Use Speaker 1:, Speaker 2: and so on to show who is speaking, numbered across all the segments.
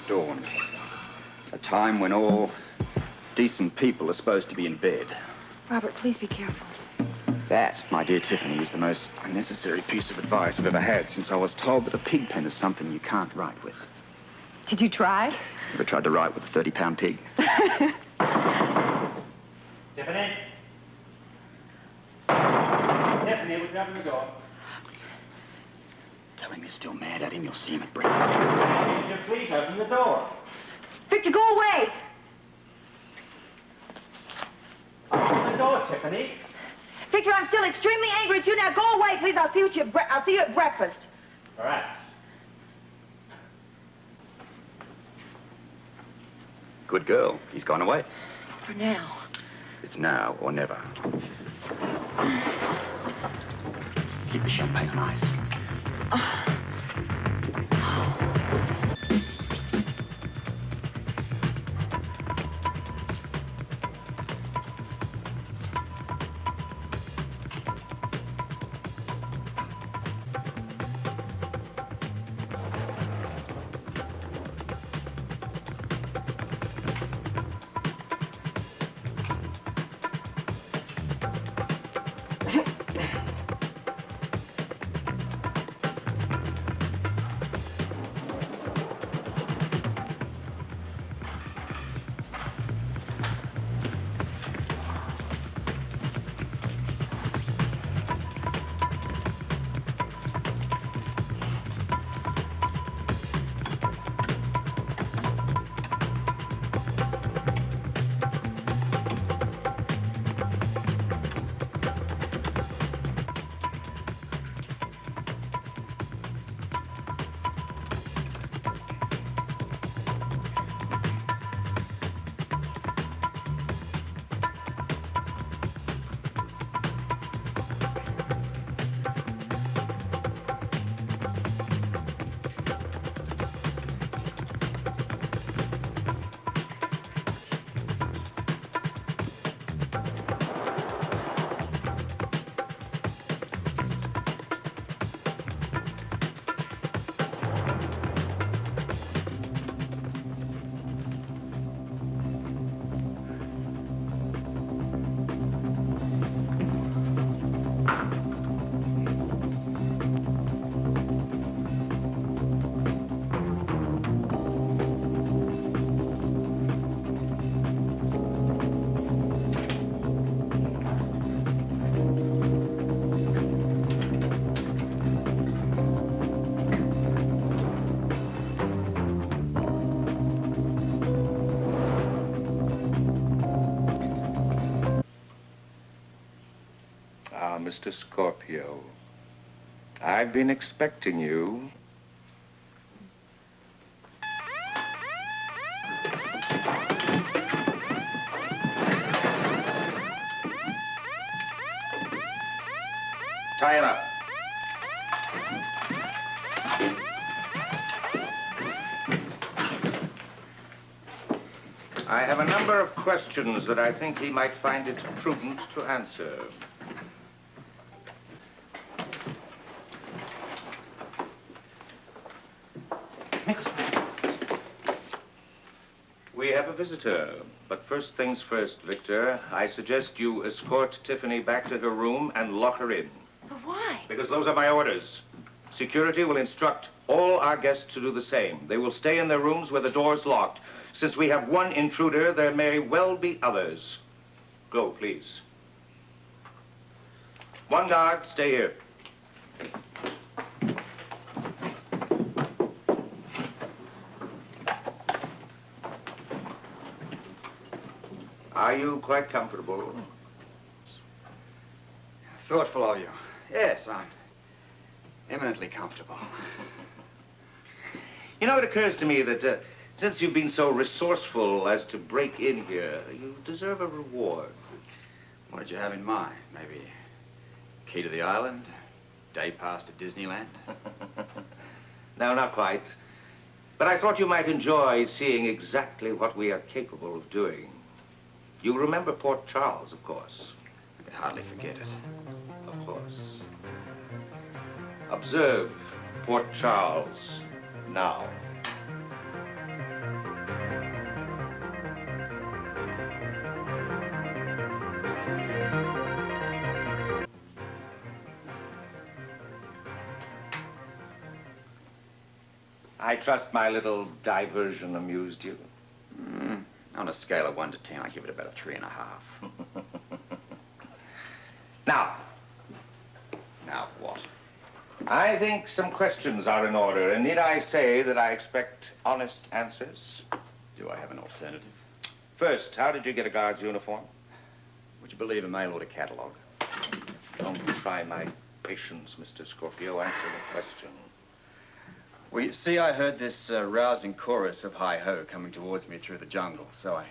Speaker 1: dawn. A time when all decent people are supposed to be in bed.
Speaker 2: Robert, please be careful.
Speaker 1: That, my dear Tiffany, is the most unnecessary piece of advice I've ever had since I was told that a pig pen is something you can't write with.
Speaker 2: Did you try?
Speaker 1: Ever tried to write with a 30-pound pig?
Speaker 3: Tiffany? Tiffany, would you open the door?
Speaker 1: Tell him you're still mad at him. You'll see him at breakfast.
Speaker 3: Would you please open the door?
Speaker 2: Victor, go away!
Speaker 3: Open the door, Tiffany.
Speaker 2: Victor, I'm still extremely angry at you. Now go away, please. I'll see you at breakfast.
Speaker 3: All right.
Speaker 1: Good girl. He's gone away.
Speaker 2: For now.
Speaker 1: It's now or never. Keep the champagne on ice.
Speaker 4: Mr. Scorpio, I've been expecting you.
Speaker 1: Tie him up.
Speaker 4: I have a number of questions that I think he might find it prudent to answer. We have a visitor, but first things first, Victor. I suggest you escort Tiffany back to her room and lock her in.
Speaker 2: But why?
Speaker 4: Because those are my orders. Security will instruct all our guests to do the same. They will stay in their rooms where the door's locked. Since we have one intruder, there may well be others. Go, please. One guard, stay here. Are you quite comfortable?
Speaker 1: Thoughtful of you. Yes, I'm eminently comfortable.
Speaker 4: You know, it occurs to me that since you've been so resourceful as to break in here, you deserve a reward.
Speaker 1: What did you have in mind? Maybe key to the island? Day pass to Disneyland?
Speaker 4: No, not quite. But I thought you might enjoy seeing exactly what we are capable of doing. You remember Port Charles, of course.
Speaker 1: I could hardly forget it.
Speaker 4: Of course. Observe Port Charles now. I trust my little diversion amused you.
Speaker 1: On a scale of 1 to 10, I give it about a 3.5.
Speaker 4: Now,
Speaker 1: Now what?
Speaker 4: I think some questions are in order, and need I say that I expect honest answers?
Speaker 1: Do I have an alternative?
Speaker 4: First, how did you get a guard's uniform?
Speaker 1: Would you believe a mail order catalog?
Speaker 4: Don't try my patience, Mr. Scorpio. Answer the question.
Speaker 1: Well, you see, I heard this rousing chorus of hi-ho coming towards me through the jungle, so I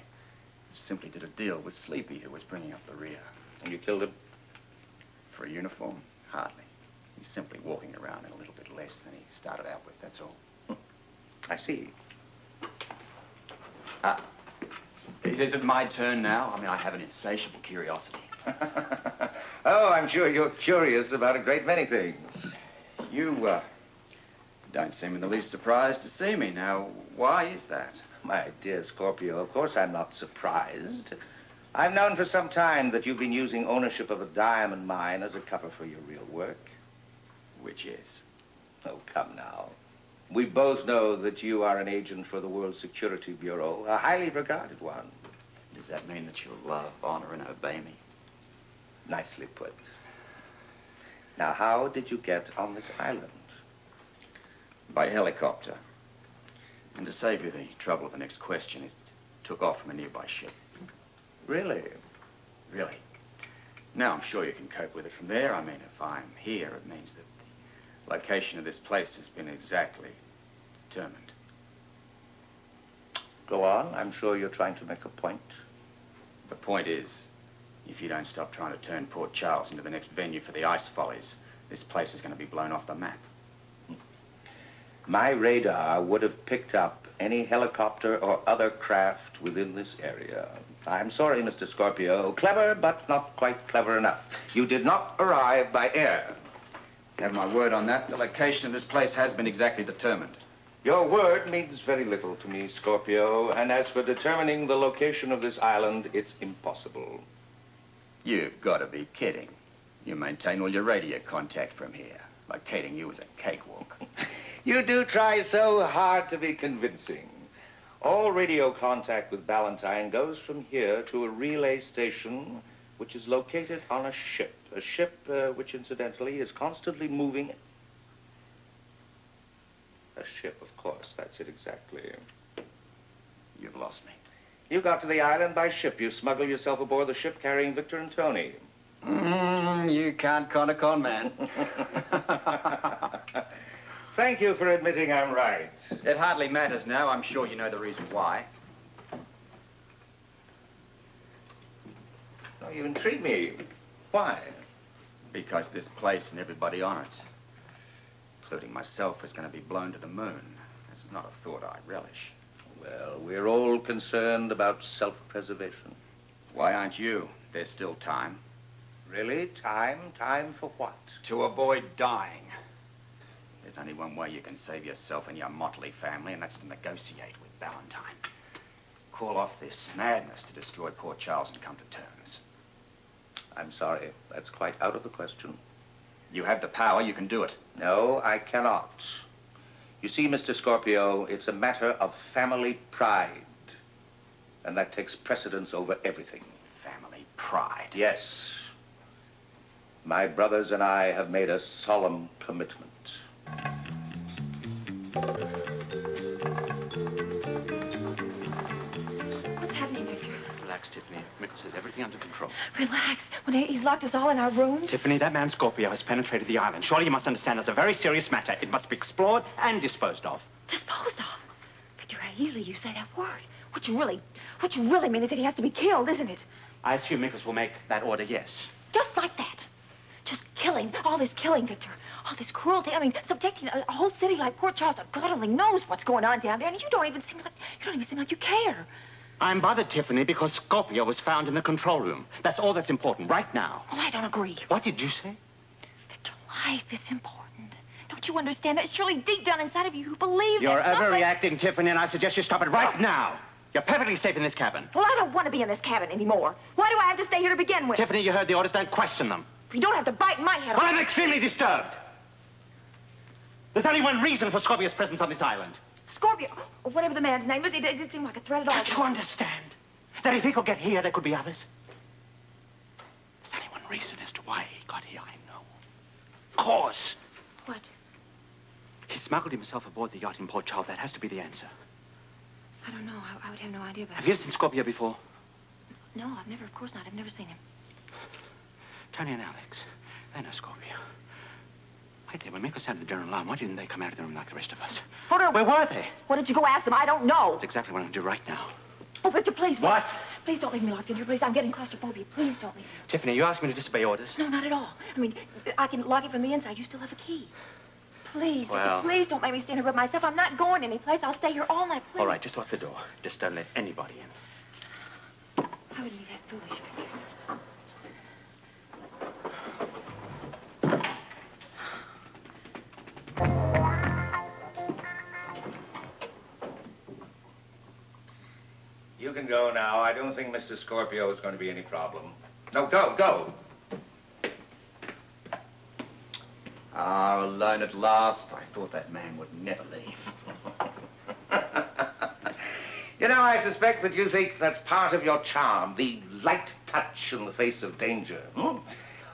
Speaker 1: simply did a deal with Sleepy, who was bringing up the rear.
Speaker 4: And you killed him?
Speaker 1: For a uniform? Hardly. He's simply walking around in a little bit less than he started out with, that's all.
Speaker 4: I see.
Speaker 1: Is it my turn now? I mean, I have an insatiable curiosity.
Speaker 4: Oh, I'm sure you're curious about a great many things.
Speaker 1: You, don't seem in the least surprised to see me. Now, why is that?
Speaker 4: My dear Scorpio, of course I'm not surprised. I've known for some time that you've been using ownership of a diamond mine as a cover for your real work.
Speaker 1: Which is?
Speaker 4: Oh, come now. We both know that you are an agent for the World Security Bureau, a highly regarded one.
Speaker 1: Does that mean that you'll love, honor, and obey me?
Speaker 4: Nicely put. Now, how did you get on this island?
Speaker 1: By helicopter. And to save you the trouble of the next question, it took off from a nearby ship.
Speaker 4: Really?
Speaker 1: Really. Now, I'm sure you can cope with it from there. I mean, if I'm here, it means that the location of this place has been exactly determined.
Speaker 4: Go on. I'm sure you're trying to make a point.
Speaker 1: The point is, if you don't stop trying to turn Port Charles into the next venue for the ice follies, this place is going to be blown off the map.
Speaker 4: My radar would have picked up any helicopter or other craft within this area. I'm sorry, Mr. Scorpio. Clever, but not quite clever enough. You did not arrive by air.
Speaker 1: Have my word on that. The location of this place has been exactly determined.
Speaker 4: Your word means very little to me, Scorpio. And as for determining the location of this island, it's impossible.
Speaker 1: You've got to be kidding. You maintain all your radio contact from here. Locating you is a cakewalk.
Speaker 4: You do try so hard to be convincing. All radio contact with Ballantyne goes from here to a relay station which is located on a ship. A ship which, incidentally, is constantly moving. A ship, of course. That's it exactly.
Speaker 1: You've lost me.
Speaker 4: You got to the island by ship. You smuggled yourself aboard the ship carrying Victor and Tony.
Speaker 1: You can't con a con man.
Speaker 4: Thank you for admitting I'm right.
Speaker 1: It hardly matters now. I'm sure you know the reason why.
Speaker 4: Oh, you intrigue me. Why?
Speaker 1: Because this place and everybody on it, including myself, is going to be blown to the moon. That's not a thought I relish.
Speaker 4: Well, we're all concerned about self-preservation.
Speaker 1: Why aren't you? There's still time.
Speaker 4: Really? Time? Time for what?
Speaker 1: To avoid dying. There's only one way you can save yourself and your motley family, and that's to negotiate with Ballantyne. Call off this madness to destroy Port Charles and come to terms.
Speaker 4: I'm sorry. That's quite out of the question.
Speaker 1: You have the power. You can do it.
Speaker 4: No, I cannot. You see, Mr. Scorpio, it's a matter of family pride. And that takes precedence over everything.
Speaker 1: Family pride.
Speaker 4: Yes. My brothers and I have made a solemn commitment.
Speaker 2: What's happening, Victor?
Speaker 3: Relax, Tiffany. Mickles has everything under control.
Speaker 2: Relax. When he's locked us all in our rooms.
Speaker 3: Tiffany, that man Scorpio has penetrated the island. Surely you must understand it's a very serious matter. It must be explored and disposed of.
Speaker 2: Disposed of. Victor, how easily you say that word. What you really mean is that he has to be killed, isn't it?
Speaker 3: I assume Mickles will make that order, yes.
Speaker 2: Just like that. Just killing. All this killing, Victor. All this cruelty. I mean, subjecting a whole city like Port Charles. God only knows what's going on down there, and you don't even seem like you care.
Speaker 3: I'm bothered, Tiffany, because Scorpio was found in the control room. That's all that's important right now.
Speaker 2: Well, I don't agree.
Speaker 3: What did you say?
Speaker 2: Victor, life is important. Don't you understand that? Surely deep down inside of you believe
Speaker 3: You're
Speaker 2: that something...
Speaker 3: overreacting, Tiffany, and I suggest you stop it right now. You're perfectly safe in this cabin.
Speaker 2: Well, I don't want to be in this cabin anymore. Why do I have to stay here to begin with?
Speaker 3: Tiffany, you heard the orders. Don't question them.
Speaker 2: You don't have to bite my head off.
Speaker 3: Well, I'm extremely disturbed. There's only one reason for Scorpio's presence on this island.
Speaker 2: Scorpio, or whatever the man's name is, it didn't seem like a threat at all.
Speaker 3: Don't you understand that if he could get here, there could be others? There's only one reason as to why he got here, I know. Of course.
Speaker 2: What?
Speaker 3: He smuggled himself aboard the yacht in Port Charles. That has to be the answer.
Speaker 2: I don't know. I would have no idea about
Speaker 3: Have
Speaker 2: it.
Speaker 3: you ever seen Scorpio before?
Speaker 2: No, I've never, of course not. I've never seen him.
Speaker 3: Tony and Alex, they know Scorpio. Wait there, when Mikko sounded the general alarm, why didn't they come out of the room like the rest of us? Where were they?
Speaker 2: Why don't you go ask them? I don't know.
Speaker 3: That's exactly what I'm going to do right now.
Speaker 2: Oh, Victor, please.
Speaker 3: What?
Speaker 2: Please don't leave me locked in here, please. I'm getting claustrophobia. Please don't leave me.
Speaker 3: Tiffany, you asked me to disobey orders.
Speaker 2: No, not at all. I mean, I can lock it from the inside. You still have a key. Please,
Speaker 3: Well.
Speaker 2: Victor, please don't make me stand here by myself. I'm not going anyplace. I'll stay here all night, please.
Speaker 3: All right, just lock the door. Just don't let anybody in.
Speaker 2: I wouldn't be that foolish, Victor.
Speaker 4: You can go now. I don't think Mr. Scorpio is going to be any problem. No, go.
Speaker 1: Ah, alone at last. I thought that man would never leave.
Speaker 4: You know, I suspect that you think that's part of your charm, the light touch in the face of danger. Hmm?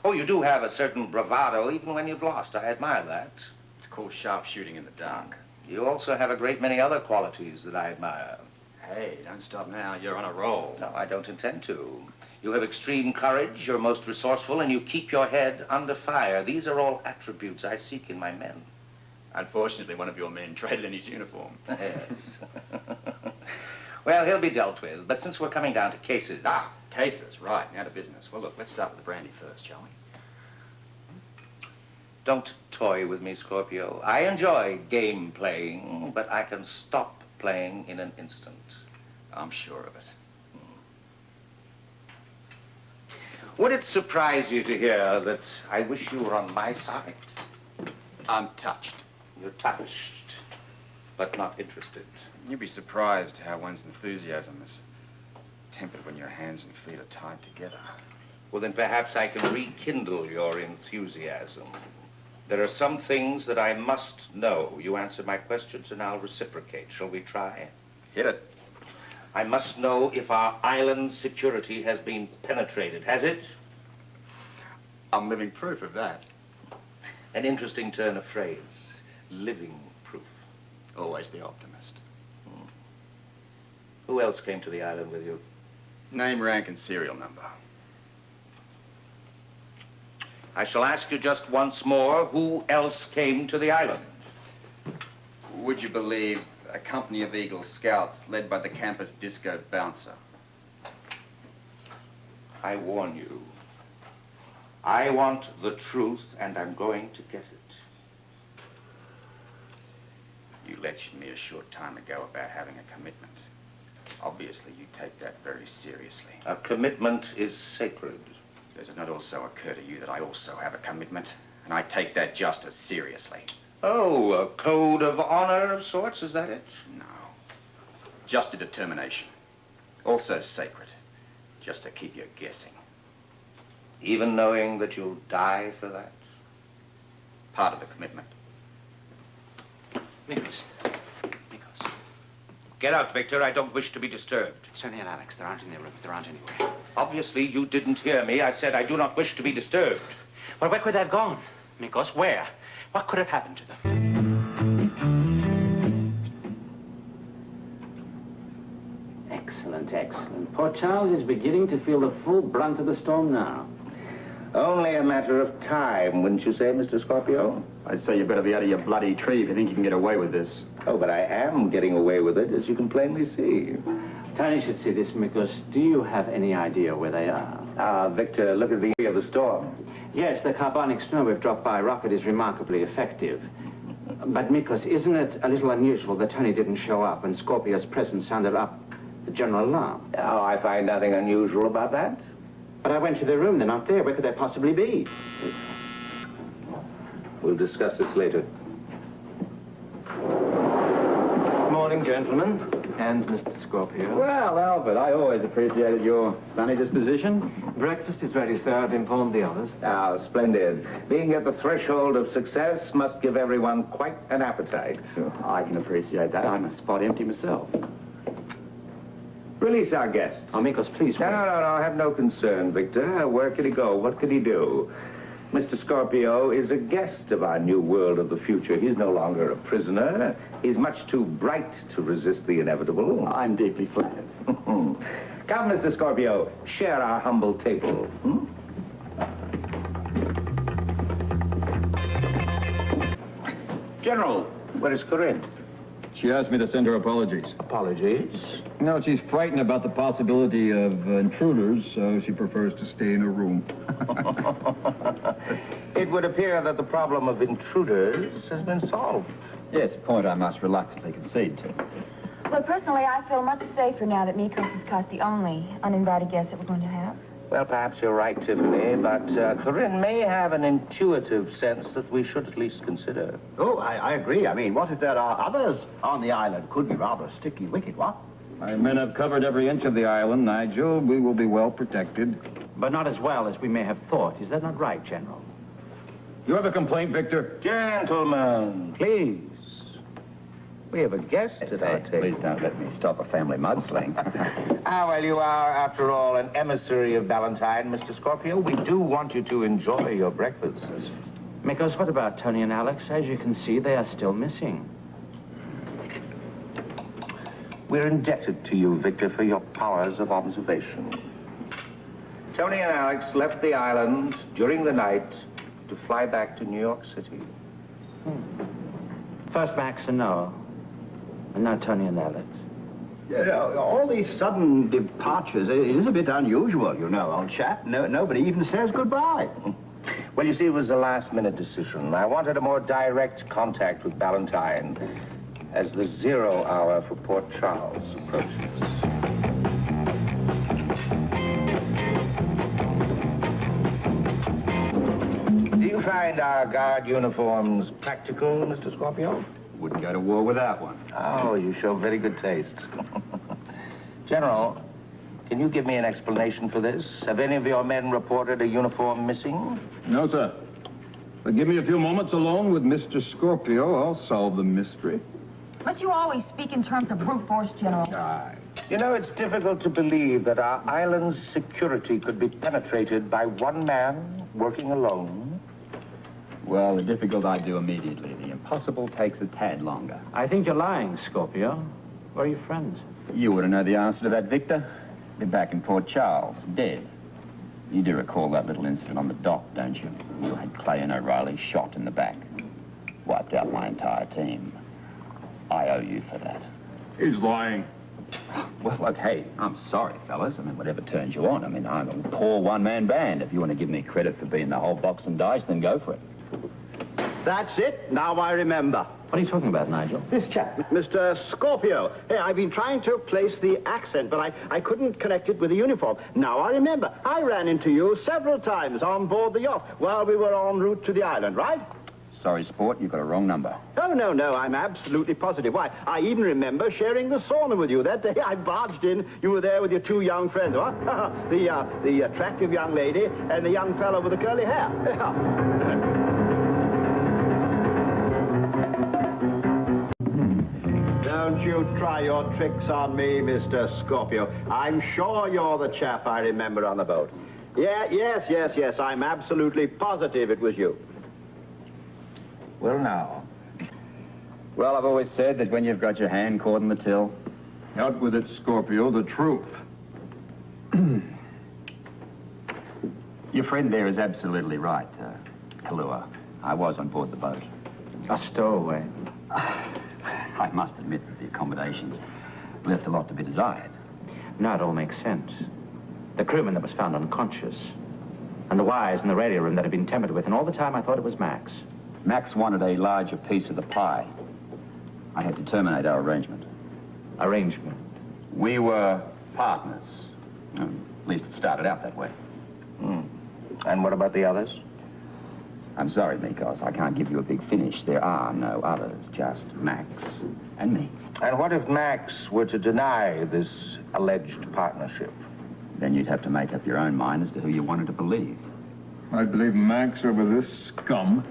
Speaker 4: Oh, you do have a certain bravado even when you've lost. I admire that.
Speaker 1: It's called sharpshooting in the dark.
Speaker 4: You also have a great many other qualities that I admire.
Speaker 1: Hey, don't stop now. You're on a roll.
Speaker 4: No, I don't intend to. You have extreme courage, you're most resourceful, and you keep your head under fire. These are all attributes I seek in my men.
Speaker 1: Unfortunately, one of your men traded in his uniform.
Speaker 4: Yes. Well, he'll be dealt with, but since we're coming down to cases...
Speaker 1: Ah, cases, right. Now to business. Well, look, let's start with the brandy first, shall we?
Speaker 4: Don't toy with me, Scorpio. I enjoy game playing, but I can stop playing in an instant.
Speaker 1: I'm sure of it.
Speaker 4: Would it surprise you to hear that I wish you were on my side?
Speaker 1: I'm touched.
Speaker 4: You're touched, but not interested.
Speaker 1: You'd be surprised how one's enthusiasm is tempered when your hands and feet are tied together.
Speaker 4: Well, then perhaps I can rekindle your enthusiasm. There are some things that I must know. You answer my questions and I'll reciprocate. Shall we try?
Speaker 1: Hit it.
Speaker 4: I must know if our island security has been penetrated. Has it?
Speaker 1: I'm living proof of that.
Speaker 4: An interesting turn of phrase. Living proof.
Speaker 1: Always the optimist.
Speaker 4: Who else came to the island with you?
Speaker 1: Name, rank, and serial number.
Speaker 4: I shall ask you just once more, who else came to the island?
Speaker 1: Would you believe a company of Eagle Scouts led by the campus disco bouncer?
Speaker 4: I warn you. I want the truth, and I'm going to get it.
Speaker 1: You lectured me a short time ago about having a commitment. Obviously, you take that very seriously.
Speaker 4: A commitment is sacred.
Speaker 1: Does it not also occur to you that I also have a commitment? And I take that just as seriously.
Speaker 4: Oh, a code of honor of sorts, is that it?
Speaker 1: No. Just a determination. Also sacred. Just to keep you guessing.
Speaker 4: Even knowing that you'll die for that?
Speaker 1: Part of the commitment.
Speaker 3: Mikos.
Speaker 4: Get out, Victor. I don't wish to be disturbed.
Speaker 3: Tony and Alex, they aren't in their rooms. They aren't anywhere.
Speaker 4: Obviously, you didn't hear me. I said I do not wish to be disturbed.
Speaker 3: Well, where could they have gone? Mikos, where? What could have happened to them?
Speaker 5: Excellent. Port Charles is beginning to feel the full brunt of the storm now.
Speaker 4: Only a matter of time, wouldn't you say, Mr. Scorpio?
Speaker 1: I'd say you better be out of your bloody tree if you think you can get away with this.
Speaker 4: Oh, but I am getting away with it, as you can plainly see.
Speaker 5: Tony should see this, Mikos. Do you have any idea where they are?
Speaker 4: Victor, look at the area of the storm.
Speaker 5: Yes, the carbonic snow we've dropped by rocket is remarkably effective. But, Mikos, isn't it a little unusual that Tony didn't show up and Scorpio's presence sounded up the general alarm?
Speaker 4: Oh, I find nothing unusual about that.
Speaker 5: But I went to their room. They're not there. Where could they possibly be?
Speaker 4: We'll discuss this later.
Speaker 5: Morning, gentlemen. And Mr. Scorpio?
Speaker 6: Well, Albert, I always appreciated your sunny disposition.
Speaker 5: Breakfast is ready, sir. I've informed the others.
Speaker 4: Ah, splendid. Being at the threshold of success must give everyone quite an appetite.
Speaker 6: I can appreciate that. I'm a spot empty myself.
Speaker 4: Release our guests.
Speaker 5: Amigos, please
Speaker 4: No,
Speaker 5: wait.
Speaker 4: no, have no concern, Victor. Where could he go? What could he do? Mr. Scorpio is a guest of our new world of the future. He's no longer a prisoner. He's much too bright to resist the inevitable.
Speaker 6: I'm deeply flattered.
Speaker 4: Come, Mr. Scorpio, share our humble table. General, where is Corinne?
Speaker 7: She asked me to send her apologies.
Speaker 4: Apologies.
Speaker 7: No, she's frightened about the possibility of intruders, so she prefers to stay in her room.
Speaker 4: It would appear that the problem of intruders has been solved.
Speaker 6: Yes, a point I must reluctantly concede to.
Speaker 2: Well, personally, I feel much safer now that Mikos has caught the only uninvited guest that we're going to have.
Speaker 4: Well, perhaps you're right, Tiffany, but Corinne may have an intuitive sense that we should at least consider.
Speaker 3: Oh, I agree. I mean, what if there are others on the island? Could be rather sticky wicked, what?
Speaker 7: My men have covered every inch of the island, Nigel. We will be well protected.
Speaker 5: But not as well as we may have thought. Is that not right, General?
Speaker 7: You have a complaint, Victor?
Speaker 4: Gentlemen, please. We have a guest at our table.
Speaker 6: Please don't let me stop a family mudsling.
Speaker 4: Ah, well, you are, after all, an emissary of Valentine, Mr. Scorpio. We do want you to enjoy your breakfast.
Speaker 5: Mikos, what about Tony and Alex? As you can see, they are still missing.
Speaker 4: We're indebted to you, Victor, for your powers of observation. Tony and Alex left the island during the night to fly back to New York City.
Speaker 5: First Max and Noah. And now Tony and Alex.
Speaker 3: All these sudden departures, it is a bit unusual, you know, old chap. Nobody even says goodbye.
Speaker 4: Well, you see, it was a last-minute decision. I wanted a more direct contact with Valentine as the 0 hour for Port Charles approaches. Do you find our guard uniforms practical, Mr. Scorpio?
Speaker 6: Wouldn't go to war without one.
Speaker 4: Oh, you show very good taste. General, can you give me an explanation for this? Have any of your men reported a uniform missing?
Speaker 7: No, sir. But give me a few moments alone with Mr. Scorpio. I'll solve the mystery.
Speaker 2: Must you always speak in terms of brute force, General?
Speaker 4: You know, it's difficult to believe that our island's security could be penetrated by one man working alone.
Speaker 6: Well, the difficult I do immediately. The impossible takes a tad longer.
Speaker 5: I think you're lying, Scorpio. Where are your friends?
Speaker 6: You ought to know the answer to that, Victor. They're back in Port Charles, dead. You do recall that little incident on the dock, don't you? You had Clay and O'Reilly shot in the back. Wiped out my entire team. I owe you for that.
Speaker 7: He's lying.
Speaker 6: Well, okay, I'm sorry, fellas. I mean, whatever turns you on. I mean, I'm a poor one-man band. If you want to give me credit for being the whole box and dice, then go for it.
Speaker 3: That's it. Now I remember.
Speaker 5: What are you talking about, Nigel?
Speaker 3: This chap, Mr. Scorpio. Hey, I've been trying to place the accent, but I couldn't connect it with the uniform. Now I remember. I ran into you several times on board the yacht while we were en route to the island, right?
Speaker 6: Sorry, sport, you've got a wrong number.
Speaker 3: Oh, no, I'm absolutely positive. Why, I even remember sharing the sauna with you. That day I barged in, you were there with your 2 young friends, what? The attractive young lady and the young fellow with the curly hair. Don't you try your tricks on me, Mr. Scorpio. I'm sure you're the chap I remember on the boat. Yes, I'm absolutely positive it was you.
Speaker 4: Well, now.
Speaker 6: Well, I've always said that when you've got your hand caught in the till...
Speaker 7: Out with it, Scorpio, the truth.
Speaker 6: Your friend there is absolutely right, Kahlua. I was on board the boat.
Speaker 5: A stowaway.
Speaker 6: I must admit that the accommodations left a lot to be desired.
Speaker 5: Now it all makes sense. The crewman that was found unconscious, and the wires in the radio room that had been tampered with, and all the time I thought it was Max.
Speaker 6: Max wanted a larger piece of the pie. I had to terminate our arrangement.
Speaker 5: Arrangement?
Speaker 6: We were partners. At least it started out that way.
Speaker 4: And what about the others?
Speaker 6: I'm sorry, Mikos. I can't give you a big finish. There are no others, just Max and me.
Speaker 4: And what if Max were to deny this alleged partnership?
Speaker 6: Then you'd have to make up your own mind as to who you wanted to believe.
Speaker 7: I'd believe Max over this scum.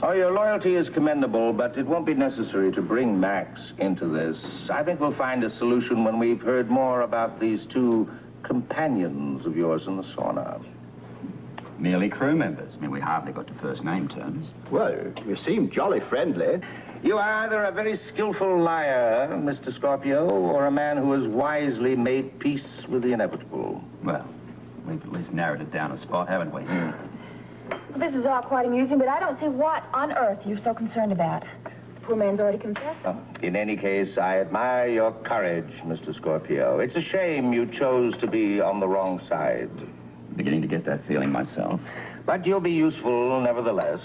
Speaker 4: Oh, your loyalty is commendable, but it won't be necessary to bring Max into this. I think we'll find a solution when we've heard more about these two companions of yours in the sauna.
Speaker 6: Merely crew members. I mean, we hardly got to first name terms.
Speaker 3: Well, you seem jolly friendly.
Speaker 4: You are either a very skillful liar, Mr. Scorpio, or a man who has wisely made peace with the inevitable.
Speaker 6: Well, we've at least narrowed it down a spot, haven't we?
Speaker 2: Well, this is all quite amusing, but I don't see what on earth you're so concerned about. The poor man's already confessed.
Speaker 4: In any case, I admire your courage, Mr. Scorpio. It's a shame you chose to be on the wrong side.
Speaker 6: Beginning to get that feeling myself.
Speaker 4: But you'll be useful, nevertheless.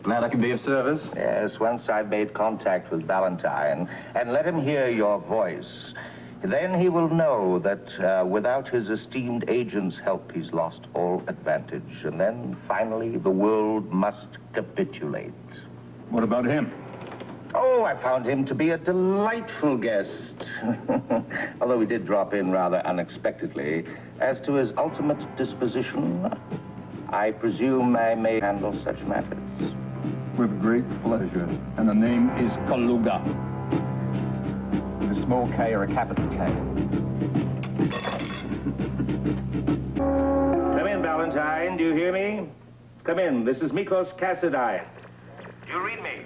Speaker 6: Glad I can be of service.
Speaker 4: Yes, once I've made contact with Valentine and let him hear your voice, then he will know that without his esteemed agent's help, he's lost all advantage. And then, finally, the world must capitulate.
Speaker 7: What about him?
Speaker 4: Oh, I found him to be a delightful guest. Although he did drop in rather unexpectedly. As to his ultimate disposition, I presume I may handle such matters.
Speaker 7: With great pleasure. And the name is Kaluga.
Speaker 6: A small K or a capital K?
Speaker 4: Come in, Valentine. Do you hear me? Come in. This is Mikos Cassadine. Do you read me?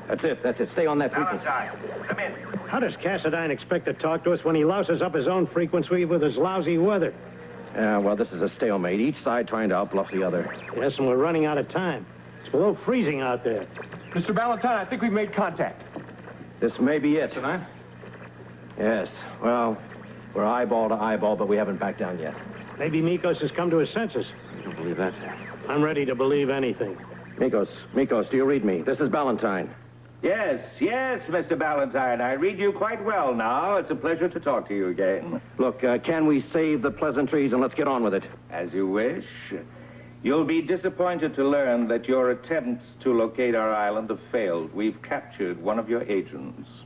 Speaker 5: That's it. Stay on that frequency.
Speaker 4: Valentine, come in.
Speaker 8: How does Cassadine expect to talk to us when he louses up his own frequency with his lousy weather?
Speaker 5: Yeah, well, this is a stalemate. Each side trying to outbluff the other.
Speaker 8: Yes, and we're running out of time. It's below freezing out there.
Speaker 9: Mr. Valentine, I think we've made contact.
Speaker 5: This may be it.
Speaker 9: Tonight?
Speaker 5: Yes. Well, we're eyeball to eyeball, but we haven't backed down yet.
Speaker 8: Maybe Mikos has come to his senses.
Speaker 5: You don't believe that?
Speaker 8: I'm ready to believe anything.
Speaker 5: Mikos, do you read me? This is Valentine.
Speaker 4: Yes, Mr. Valentine. I read you quite well now. It's a pleasure to talk to you again.
Speaker 5: Look, can we save the pleasantries and let's get on with it?
Speaker 4: As you wish. You'll be disappointed to learn that your attempts to locate our island have failed. We've captured one of your agents.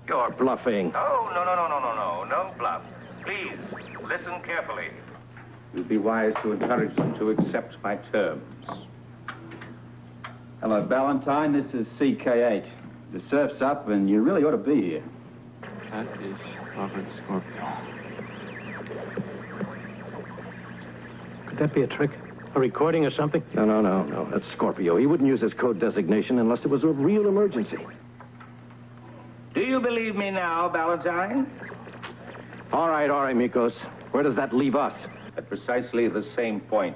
Speaker 5: You're bluffing.
Speaker 4: Oh, no bluff. Please, listen carefully. You'd be wise to encourage them to accept my terms.
Speaker 6: Hello, Valentine. This is CK8. The surf's up, and you really ought to be here.
Speaker 9: That is Robert Scorpio.
Speaker 8: Could that be a trick? A recording or something?
Speaker 5: No. That's Scorpio. He wouldn't use his code designation unless it was a real emergency.
Speaker 4: Do you believe me now, Valentine?
Speaker 5: All right, Mikos. Where does that leave us?
Speaker 4: At precisely the same point.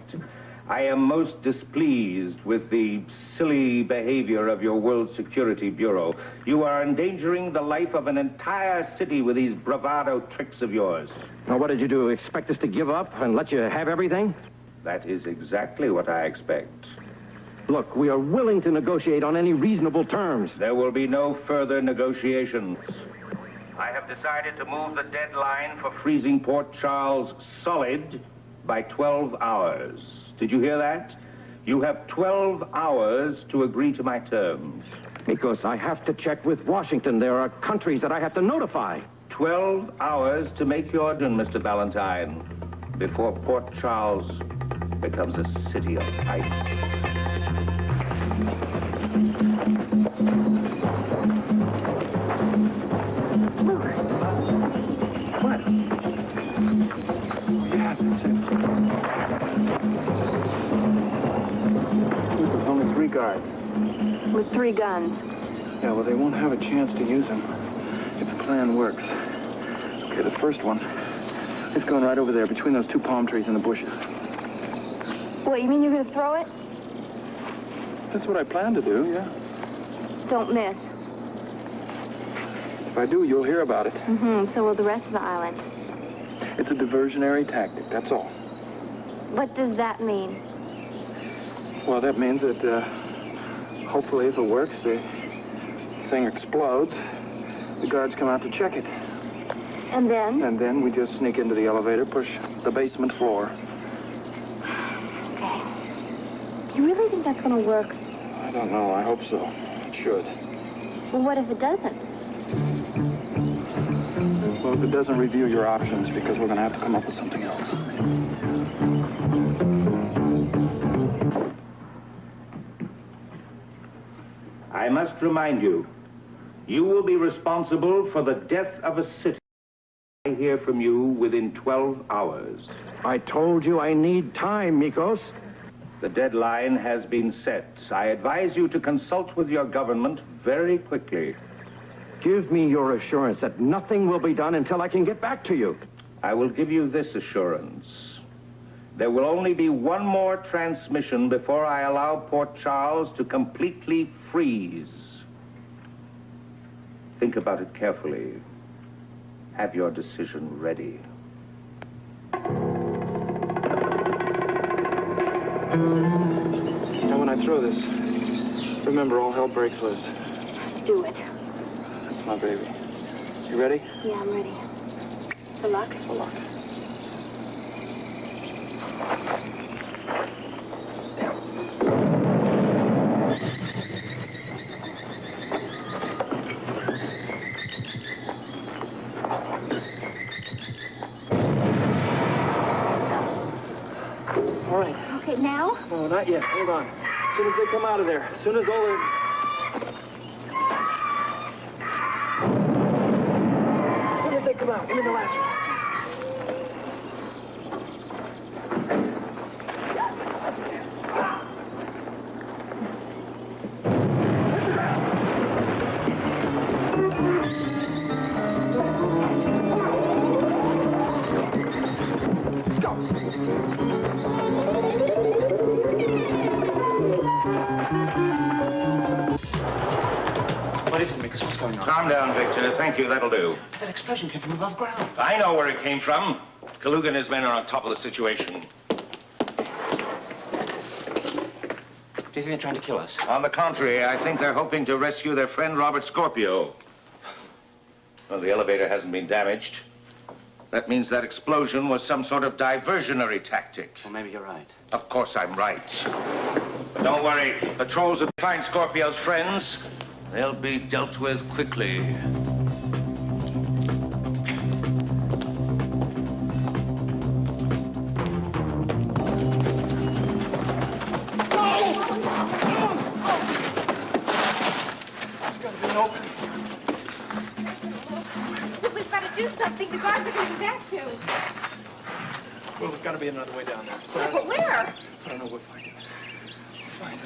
Speaker 4: I am most displeased with the silly behavior of your World Security Bureau. You are endangering the life of an entire city with these bravado tricks of yours.
Speaker 5: Now, what did you do? Expect us to give up and let you have everything?
Speaker 4: That is exactly what I expect.
Speaker 5: Look, we are willing to negotiate on any reasonable terms.
Speaker 4: There will be no further negotiations. I have decided to move the deadline for freezing Port Charles solid by 12 hours. Did you hear that? You have 12 hours to agree to my terms.
Speaker 5: Mikos, I have to check with Washington. There are countries that I have to notify.
Speaker 4: 12 hours to make your decision, Mr. Valentine, before Port Charles becomes a city of ice.
Speaker 8: What?
Speaker 9: Yeah, that's it. There's only 3 guards.
Speaker 2: With 3 guns.
Speaker 9: Yeah, well, they won't have a chance to use them if the plan works. Okay, the first one is going right over there between those 2 palm trees and the bushes.
Speaker 2: What, you mean you're gonna throw it?
Speaker 9: That's what I plan to do, yeah.
Speaker 2: Don't miss.
Speaker 9: If I do, you'll hear about it.
Speaker 2: So will the rest of the island.
Speaker 9: It's a diversionary tactic, that's all.
Speaker 2: What does that mean?
Speaker 9: Well, that means that, hopefully, if it works, the thing explodes. The guards come out to check it.
Speaker 2: And then?
Speaker 9: And then we just sneak into the elevator, push the basement floor.
Speaker 2: You really think that's gonna work?
Speaker 9: I don't know. I hope so. It should.
Speaker 10: Well, what if it doesn't?
Speaker 9: Well, if it doesn't, review your options, because we're going to have to come up with something else.
Speaker 4: I must remind you, you will be responsible for the death of a city. I hear from you within 12 hours.
Speaker 8: I told you I need time, Mikos.
Speaker 4: The deadline has been set. I advise you to consult with your government very quickly.
Speaker 8: Give me your assurance that nothing will be done until I can get back to you.
Speaker 4: I will give you this assurance. There will only be one more transmission before I allow Port Charles to completely freeze. Think about it carefully. Have your decision ready.
Speaker 9: Now, when I throw this, remember, all hell breaks loose.
Speaker 10: Do it.
Speaker 9: That's my baby. You ready?
Speaker 10: Yeah, I'm ready. Good luck.
Speaker 9: Good luck. All right.
Speaker 10: Okay, now?
Speaker 9: No, not yet. Hold on. As soon as they come out of there. As soon as all their... As soon as they come out. Give me the last one.
Speaker 5: What is it, Mikos? What's going on?
Speaker 4: Calm down, Victor. Thank you. That'll do.
Speaker 5: That explosion came from above ground.
Speaker 4: I know where it came from. Kaluga and his men are on top of the situation.
Speaker 5: Do you think they're trying to kill us?
Speaker 4: On the contrary, I think they're hoping to rescue their friend Robert Scorpio. Well, the elevator hasn't been damaged. That means that explosion was some sort of diversionary tactic.
Speaker 5: Well, maybe you're right.
Speaker 4: Of course I'm right. But don't worry. Patrols will find Scorpio's friends. They'll be dealt with quickly.
Speaker 2: We've got to do something. The guards are going to be back soon.
Speaker 9: Well, there's got to be another way down there.
Speaker 2: Yeah, but where?
Speaker 9: I don't know. We'll find it. We'll find it.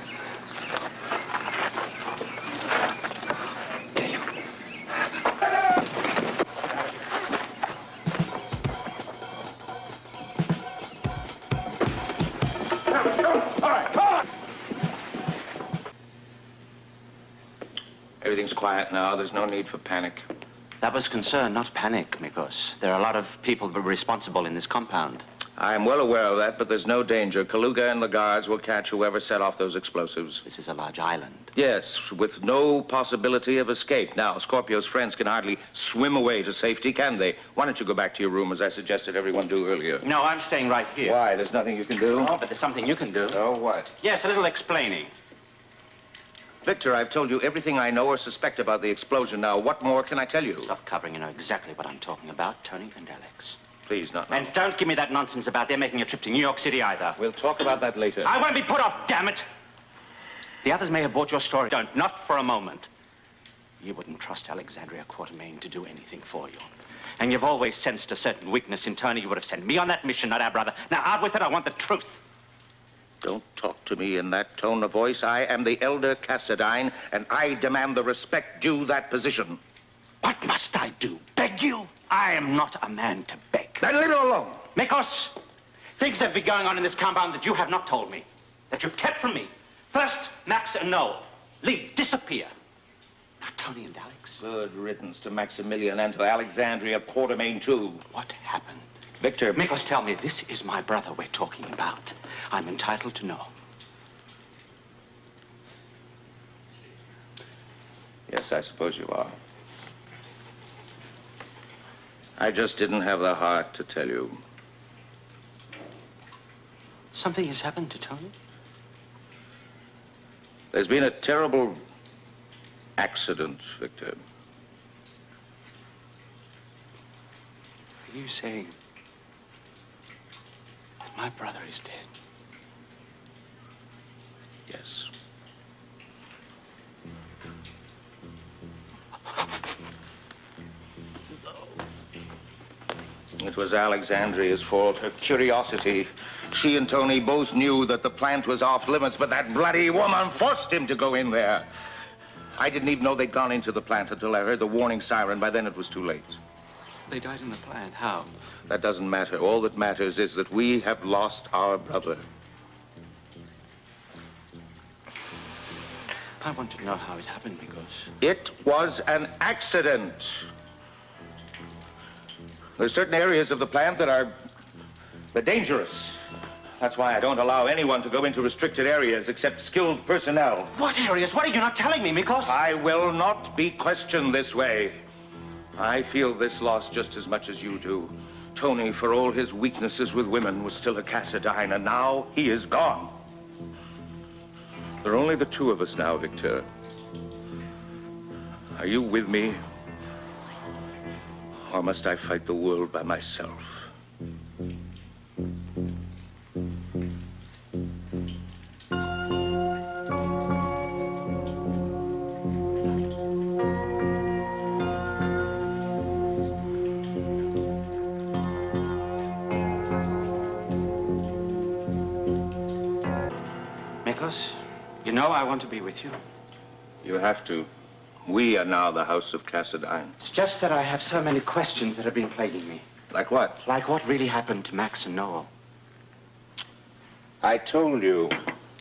Speaker 4: Everything's quiet now. There's no need for panic.
Speaker 5: That was concern, not panic, Mikos. There are a lot of people responsible in this compound.
Speaker 4: I'm well aware of that, but there's no danger. Kaluga and the guards will catch whoever set off those explosives.
Speaker 5: This is a large island.
Speaker 4: Yes, with no possibility of escape. Now, Scorpio's friends can hardly swim away to safety, can they? Why don't you go back to your room, as I suggested everyone do earlier?
Speaker 5: No, I'm staying right here.
Speaker 4: Why? There's nothing you can do?
Speaker 5: No, but there's something you can do.
Speaker 4: Oh, what?
Speaker 5: Yes, a little explaining.
Speaker 4: Victor, I've told you everything I know or suspect about the explosion. Now, what more can I tell you?
Speaker 5: Stop covering. You know exactly what I'm talking about, Tony and Alex.
Speaker 4: Please, not now.
Speaker 5: And don't give me that nonsense about they're making a trip to New York City either.
Speaker 4: We'll talk about that later.
Speaker 5: I won't be put off, damn it! The others may have bought your story. Don't, not for a moment. You wouldn't trust Alexandria Quatermain to do anything for you. And you've always sensed a certain weakness in Tony. You would have sent me on that mission, not our brother. Now, out with it. I want the truth.
Speaker 4: Don't talk to me in that tone of voice. I am the elder Cassadine, and I demand the respect due that position.
Speaker 5: What must I do? Beg you? I am not a man to beg.
Speaker 4: Then leave it alone.
Speaker 5: Mikos, things have been going on in this compound that you have not told me, that you've kept from me. First, Max and Noel. Leave, disappear. Now, Tony and Alex.
Speaker 4: Good riddance to Maximilian and to Alexandria Quatermain, too.
Speaker 5: What happened?
Speaker 4: Victor.
Speaker 5: Mikos, tell me, this is my brother we're talking about. I'm entitled to know.
Speaker 4: Yes, I suppose you are. I just didn't have the heart to tell you.
Speaker 5: Something has happened to Tony?
Speaker 4: There's been a terrible accident, Victor.
Speaker 5: Are you saying that my brother is dead?
Speaker 4: Yes. It was Alexandria's fault, her curiosity. She and Tony both knew that the plant was off limits, but that bloody woman forced him to go in there. I didn't even know they'd gone into the plant until I heard the warning siren. By then it was too late.
Speaker 5: They died in the plant. How?
Speaker 4: That doesn't matter. All that matters is that we have lost our brother.
Speaker 5: I want to know how it happened because...
Speaker 4: It was an accident. There are certain areas of the plant that they're dangerous. That's why I don't allow anyone to go into restricted areas except skilled personnel.
Speaker 5: What areas? What are you not telling me, Mikos?
Speaker 4: I will not be questioned this way. I feel this loss just as much as you do. Tony, for all his weaknesses with women, was still a Cassadine, and now he is gone. There are only the two of us now, Victor. Are you with me? Or must I fight the world by myself?
Speaker 5: Mikos, you know I want to be with you.
Speaker 4: You have to. We are now the House of Cassadine.
Speaker 5: It's just that I have so many questions that have been plaguing me.
Speaker 4: Like what?
Speaker 5: Like what really happened to Max and Noel.
Speaker 4: I told you.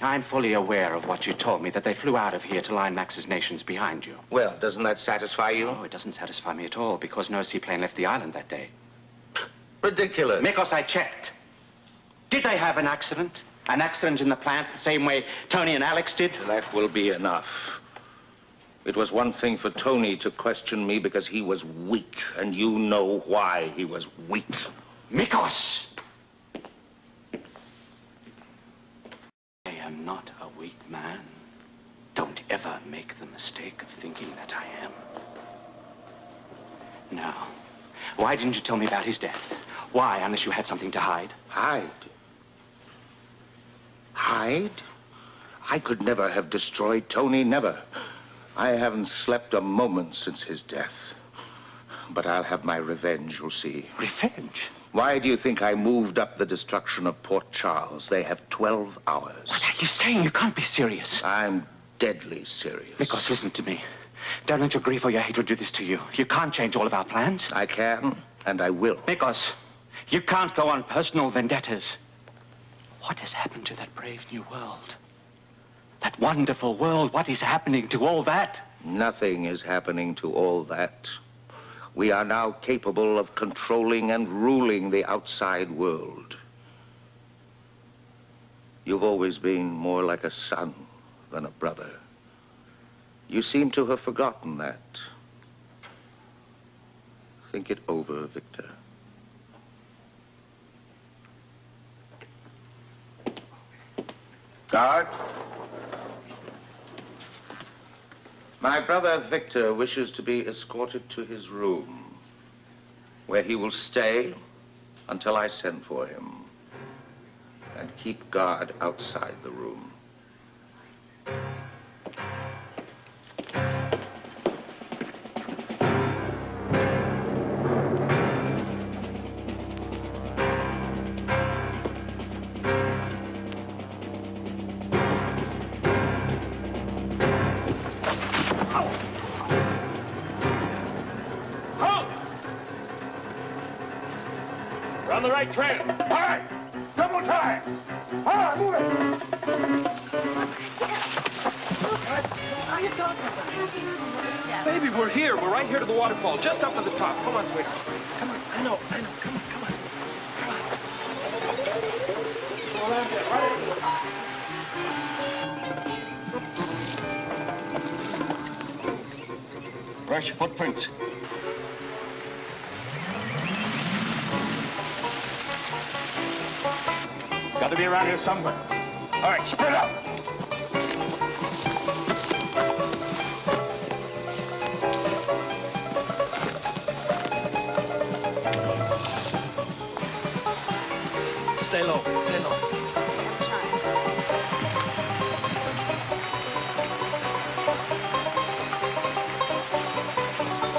Speaker 5: I'm fully aware of what you told me, that they flew out of here to line Max's nations behind you.
Speaker 4: Well, doesn't that satisfy you?
Speaker 5: No, it doesn't satisfy me at all, because no seaplane left the island that day.
Speaker 4: Ridiculous.
Speaker 5: Mikos, I checked. Did they have an accident? An accident in the plant the same way Tony and Alex did?
Speaker 4: That will be enough. It was one thing for Tony to question me because he was weak, and you know why he was weak.
Speaker 5: Mikos! I am not a weak man. Don't ever make the mistake of thinking that I am. Now, why didn't you tell me about his death? Why, unless you had something to hide?
Speaker 4: Hide? Hide? I could never have destroyed Tony, never. I haven't slept a moment since his death. But I'll have my revenge, you'll see.
Speaker 5: Revenge?
Speaker 4: Why do you think I moved up the destruction of Port Charles? They have 12 hours.
Speaker 5: What are you saying? You can't be serious.
Speaker 4: I'm deadly serious.
Speaker 5: Mikos, listen to me. Don't let your grief or your hatred do this to you. You can't change all of our plans.
Speaker 4: I can, and I will.
Speaker 5: Mikos, you can't go on personal vendettas. What has happened to that brave new world? That wonderful world, what is happening to all that?
Speaker 4: Nothing is happening to all that. We are now capable of controlling and ruling the outside world. You've always been more like a son than a brother. You seem to have forgotten that. Think it over, Victor. Guard. My brother Victor wishes to be escorted to his room, where he will stay until I send for him, and keep guard outside the room.
Speaker 11: On the right trail. All right. Double time. All right, move it.
Speaker 9: How you talking? Baby, we're here. We're right here to the waterfall, just up at the top. Come on, sweetie. Come on. I know. Come on. Come on. Let's go. Well, that's it. Right.
Speaker 11: Where's your footprints? Got to be around here somewhere. All right, spread out.
Speaker 9: Stay low. Stay low.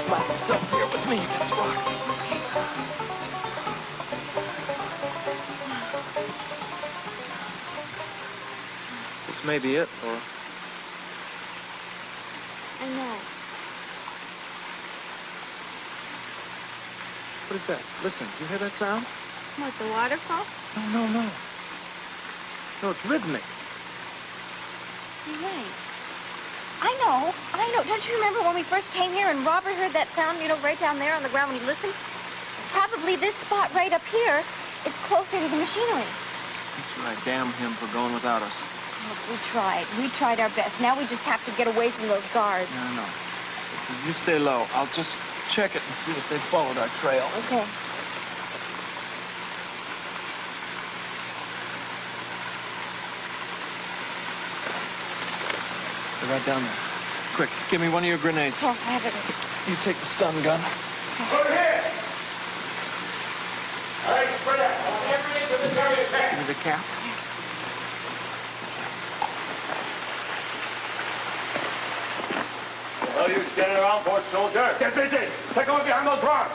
Speaker 9: Slap yourself here with me against rocks. This may be it, Laura.
Speaker 2: I know.
Speaker 9: What is that? Listen, you hear that sound?
Speaker 2: What, the waterfall?
Speaker 9: No. No, it's rhythmic.
Speaker 2: You're right. I know. Don't you remember when we first came here and Robert heard that sound, right down there on the ground when he listened? Probably this spot right up here is closer to the machinery.
Speaker 9: That's right. Damn him for going without us.
Speaker 2: Look, we tried. We tried our best. Now we just have to get away from those guards.
Speaker 9: Yeah, I know. Listen, you stay low. I'll just check it and see if they followed our trail.
Speaker 2: Okay.
Speaker 9: They're right down there. Quick, give me one of your grenades.
Speaker 2: Oh, I have it.
Speaker 9: You take the stun gun.
Speaker 11: Over here! All right, spread out. Every inch of the target attack.
Speaker 9: Give me the cap.
Speaker 11: Well, you standing around, poor soldier. Get busy. Take over behind those rocks.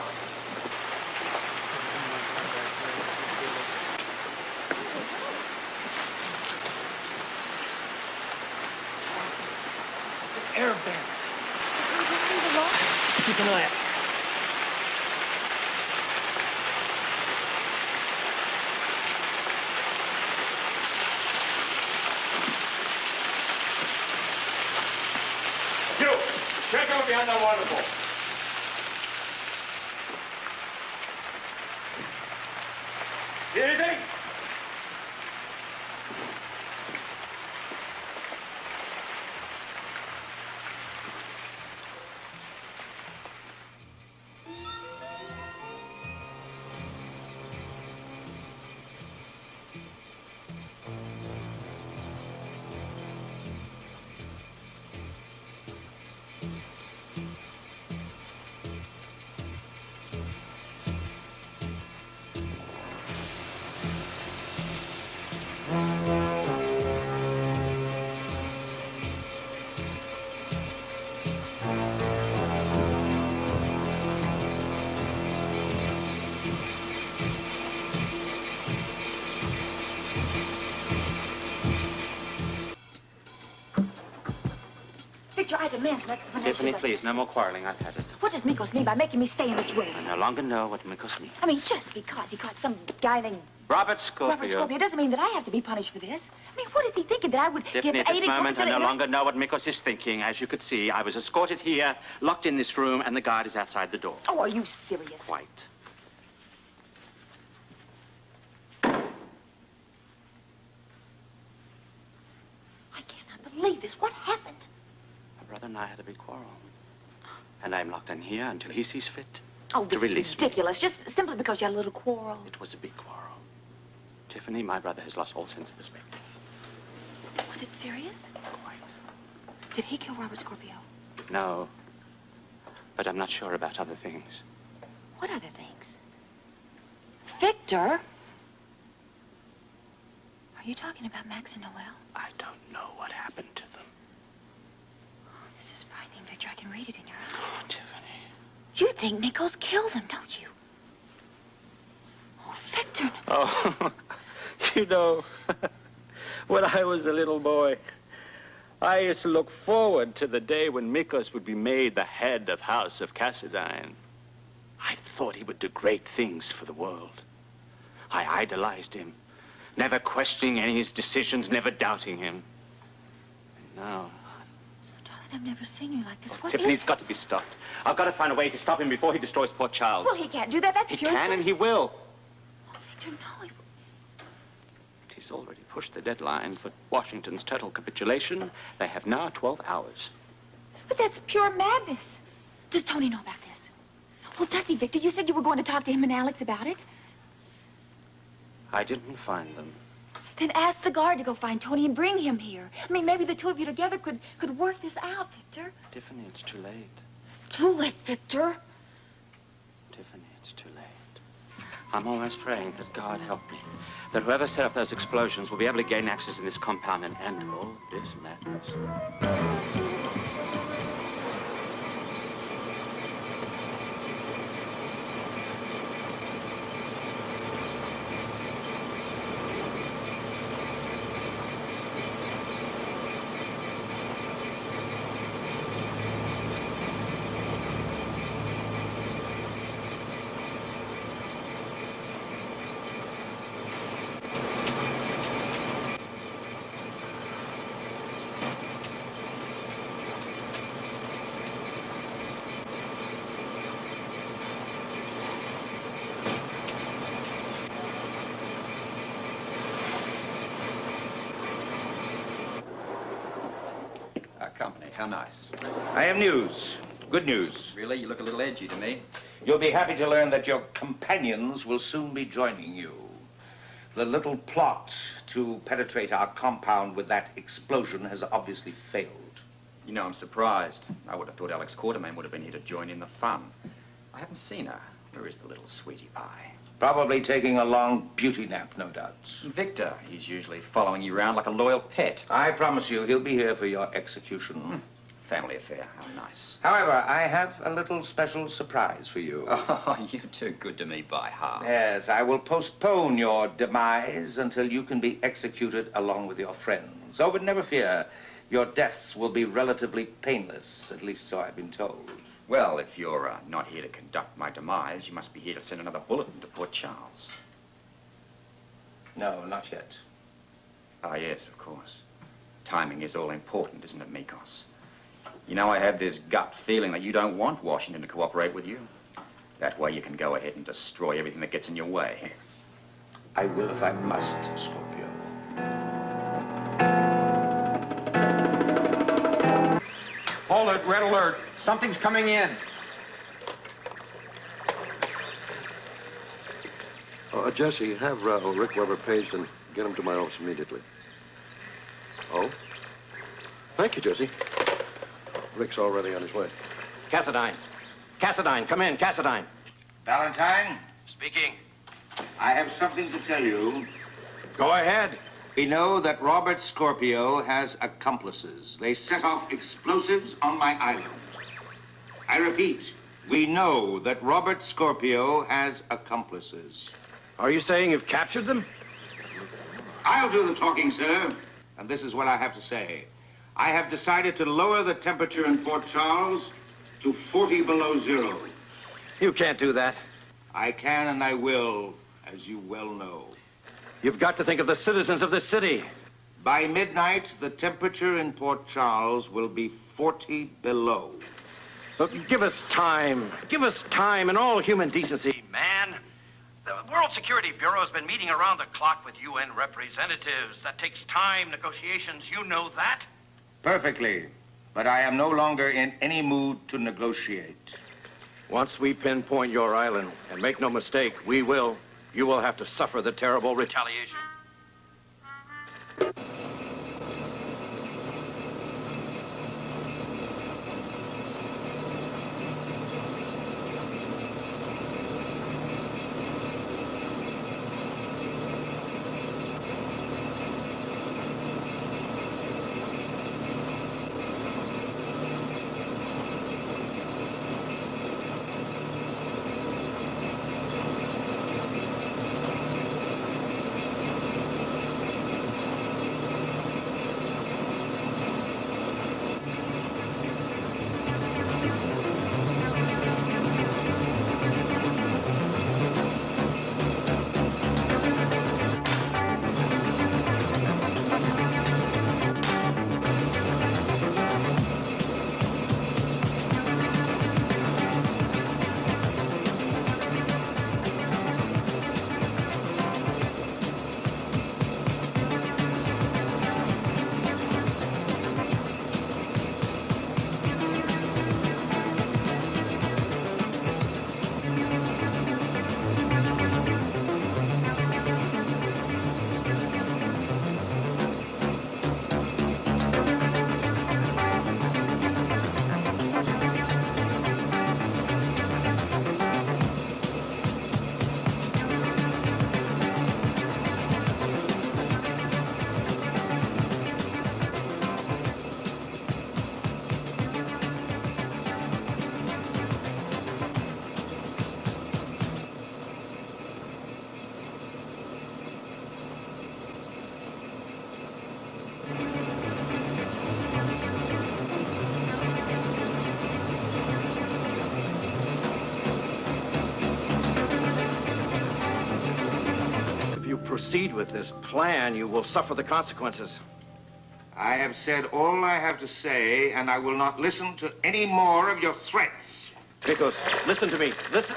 Speaker 9: Air vent. Keep an eye out.
Speaker 11: You, check out behind that waterfall. See anything?
Speaker 2: Victor, I demand some explanation.
Speaker 5: Tiffany, please, no more quarreling. I've had it.
Speaker 2: What does Mikos mean by making me stay in this room?
Speaker 5: I no longer know what Mikos means.
Speaker 2: I mean, just because he caught some guy named
Speaker 5: Robert Scorpio.
Speaker 2: Robert Scorpio doesn't mean that I have to be punished for this. I mean, what is he thinking, that I would
Speaker 5: Tiffany,
Speaker 2: give
Speaker 5: at this
Speaker 2: 80
Speaker 5: moment, I no
Speaker 2: quarters
Speaker 5: longer know what Mikos is thinking. As you could see, I was escorted here, locked in this room, and the guard is outside the door.
Speaker 2: Oh, are you serious?
Speaker 5: Quite.
Speaker 2: I cannot believe this. What happened?
Speaker 5: My brother and I had a big quarrel. And I'm locked in here until he sees fit
Speaker 2: Oh,
Speaker 5: to
Speaker 2: this
Speaker 5: release
Speaker 2: is ridiculous. Just simply because you had a little quarrel.
Speaker 5: me. It was a big quarrel. Tiffany, my brother has lost all sense of perspective.
Speaker 2: Was it serious?
Speaker 5: Quite.
Speaker 2: Did he kill Robert Scorpio?
Speaker 5: No. But I'm not sure about other things.
Speaker 2: What other things? Victor? Are you talking about Max and Noel?
Speaker 5: I don't know what happened to them.
Speaker 2: This is frightening, Victor. I can read it in your eyes.
Speaker 5: Oh, Tiffany.
Speaker 2: You think Mikos killed them, don't you? Oh, Victor.
Speaker 12: Oh, you know, when I was a little boy, I used to look forward to the day when Mikos would be made the head of House of Cassadine. I thought he would do great things for the world. I idolized him, never questioning any of his decisions, never doubting him. And now...
Speaker 2: Darling, I've never seen you like this. What
Speaker 5: Tiffany's
Speaker 2: is...
Speaker 5: got to be stopped. I've got to find a way to stop him before he destroys Port Charles.
Speaker 2: Well, he can't do that. That's
Speaker 5: He
Speaker 2: pure
Speaker 5: can
Speaker 2: sin.
Speaker 5: and he will.
Speaker 2: Oh, Victor, no.
Speaker 5: He's already pushed the deadline for Washington's total capitulation. They have now 12 hours.
Speaker 2: But that's pure madness. Does Tony know about this? Well, does he, Victor? You said you were going to talk to him and Alex about it.
Speaker 5: I didn't find them.
Speaker 2: Then ask the guard to go find Tony and bring him here. I mean, maybe the two of you together could work this out, Victor.
Speaker 5: Tiffany, it's too late.
Speaker 2: Too late, Victor.
Speaker 5: Tiffany, it's too late. I'm almost praying that God help me, that whoever set up those explosions will be able to gain access in this compound and end all this madness.
Speaker 1: Company, how nice.
Speaker 4: I have news. Good news.
Speaker 1: Really? You look a little edgy to me.
Speaker 4: You'll be happy to learn that your companions will soon be joining you. The little plot to penetrate our compound with that explosion has obviously failed.
Speaker 1: You know, I'm surprised. I would have thought Alex Quartermain would have been here to join in the fun. I haven't seen her. Where is the little sweetie pie?
Speaker 4: Probably taking a long beauty nap, no doubt.
Speaker 1: Victor, he's usually following you around like a loyal pet.
Speaker 4: I promise you, he'll be here for your execution.
Speaker 1: Family affair, how nice.
Speaker 4: However, I have a little special surprise for you.
Speaker 1: Oh, you're too good to me by half.
Speaker 4: Yes, I will postpone your demise until you can be executed along with your friends. Oh, but never fear. Your deaths will be relatively painless, at least so I've been told.
Speaker 1: Well, if you're not here to conduct my demise, you must be here to send another bulletin to Port Charles.
Speaker 4: No, not yet.
Speaker 1: Ah, yes, of course. Timing is all important, isn't it, Mikos? You know, I have this gut feeling that you don't want Washington to cooperate with you. That way you can go ahead and destroy everything that gets in your way.
Speaker 4: I will if I must, Scorpio.
Speaker 13: Hold it, red alert. Something's coming in.
Speaker 14: Jesse, have Rick Weber paged and get him to my office immediately. Oh? Thank you, Jesse. Rick's already on his way.
Speaker 13: Cassadine. Cassadine, come in, Cassadine.
Speaker 4: Valentine?
Speaker 13: Speaking.
Speaker 4: I have something to tell you.
Speaker 13: Go ahead.
Speaker 4: We know that Robert Scorpio has accomplices. They set off explosives on my island. I repeat, we know that Robert Scorpio has accomplices.
Speaker 13: Are you saying you've captured them?
Speaker 4: I'll do the talking, sir. And this is what I have to say. I have decided to lower the temperature in Port Charles to 40 below zero.
Speaker 13: You can't do that.
Speaker 4: I can and I will, as you well know.
Speaker 13: You've got to think of the citizens of this city.
Speaker 4: By midnight, the temperature in Port Charles will be 40 below.
Speaker 13: Look, give us time. Give us time and all human decency, man. The World Security Bureau has been meeting around the clock with UN representatives. That takes time, negotiations. You know that.
Speaker 4: Perfectly. But I am no longer in any mood to negotiate.
Speaker 13: Once we pinpoint your island, and make no mistake, we will, you will have to suffer the terrible retaliation. proceed with this plan, you will suffer the consequences.
Speaker 4: I have said all I have to say, and I will not listen to any more of your threats.
Speaker 13: Nikos, listen to me. Listen.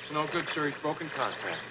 Speaker 9: It's no good, sir. He's broken contract.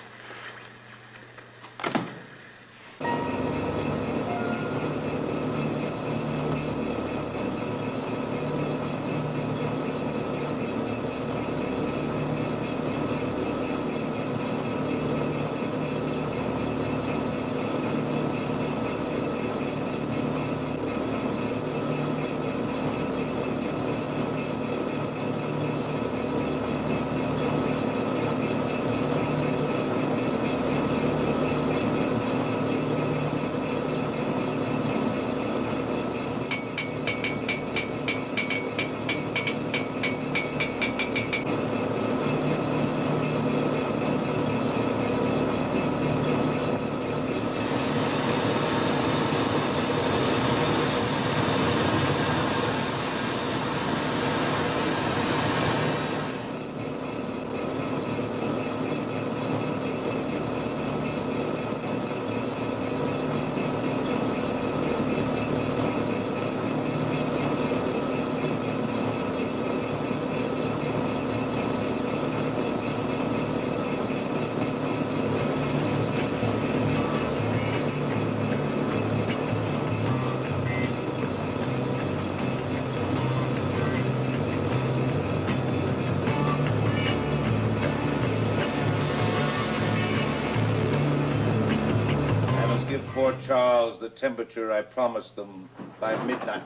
Speaker 4: Give Port Charles the temperature I promised them by midnight.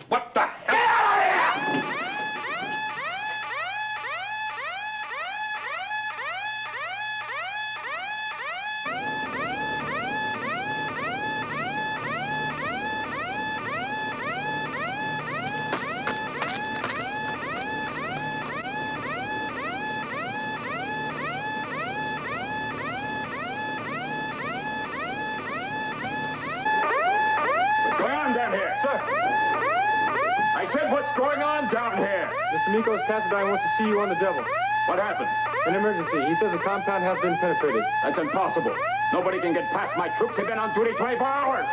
Speaker 4: What the hell? Get out of here!
Speaker 9: Mr. Mikos Cassadine wants to see you on the Devil.
Speaker 11: What happened?
Speaker 9: An emergency. He says the compound has been penetrated.
Speaker 11: That's impossible. Nobody can get past my troops. They've been on duty 24 hours.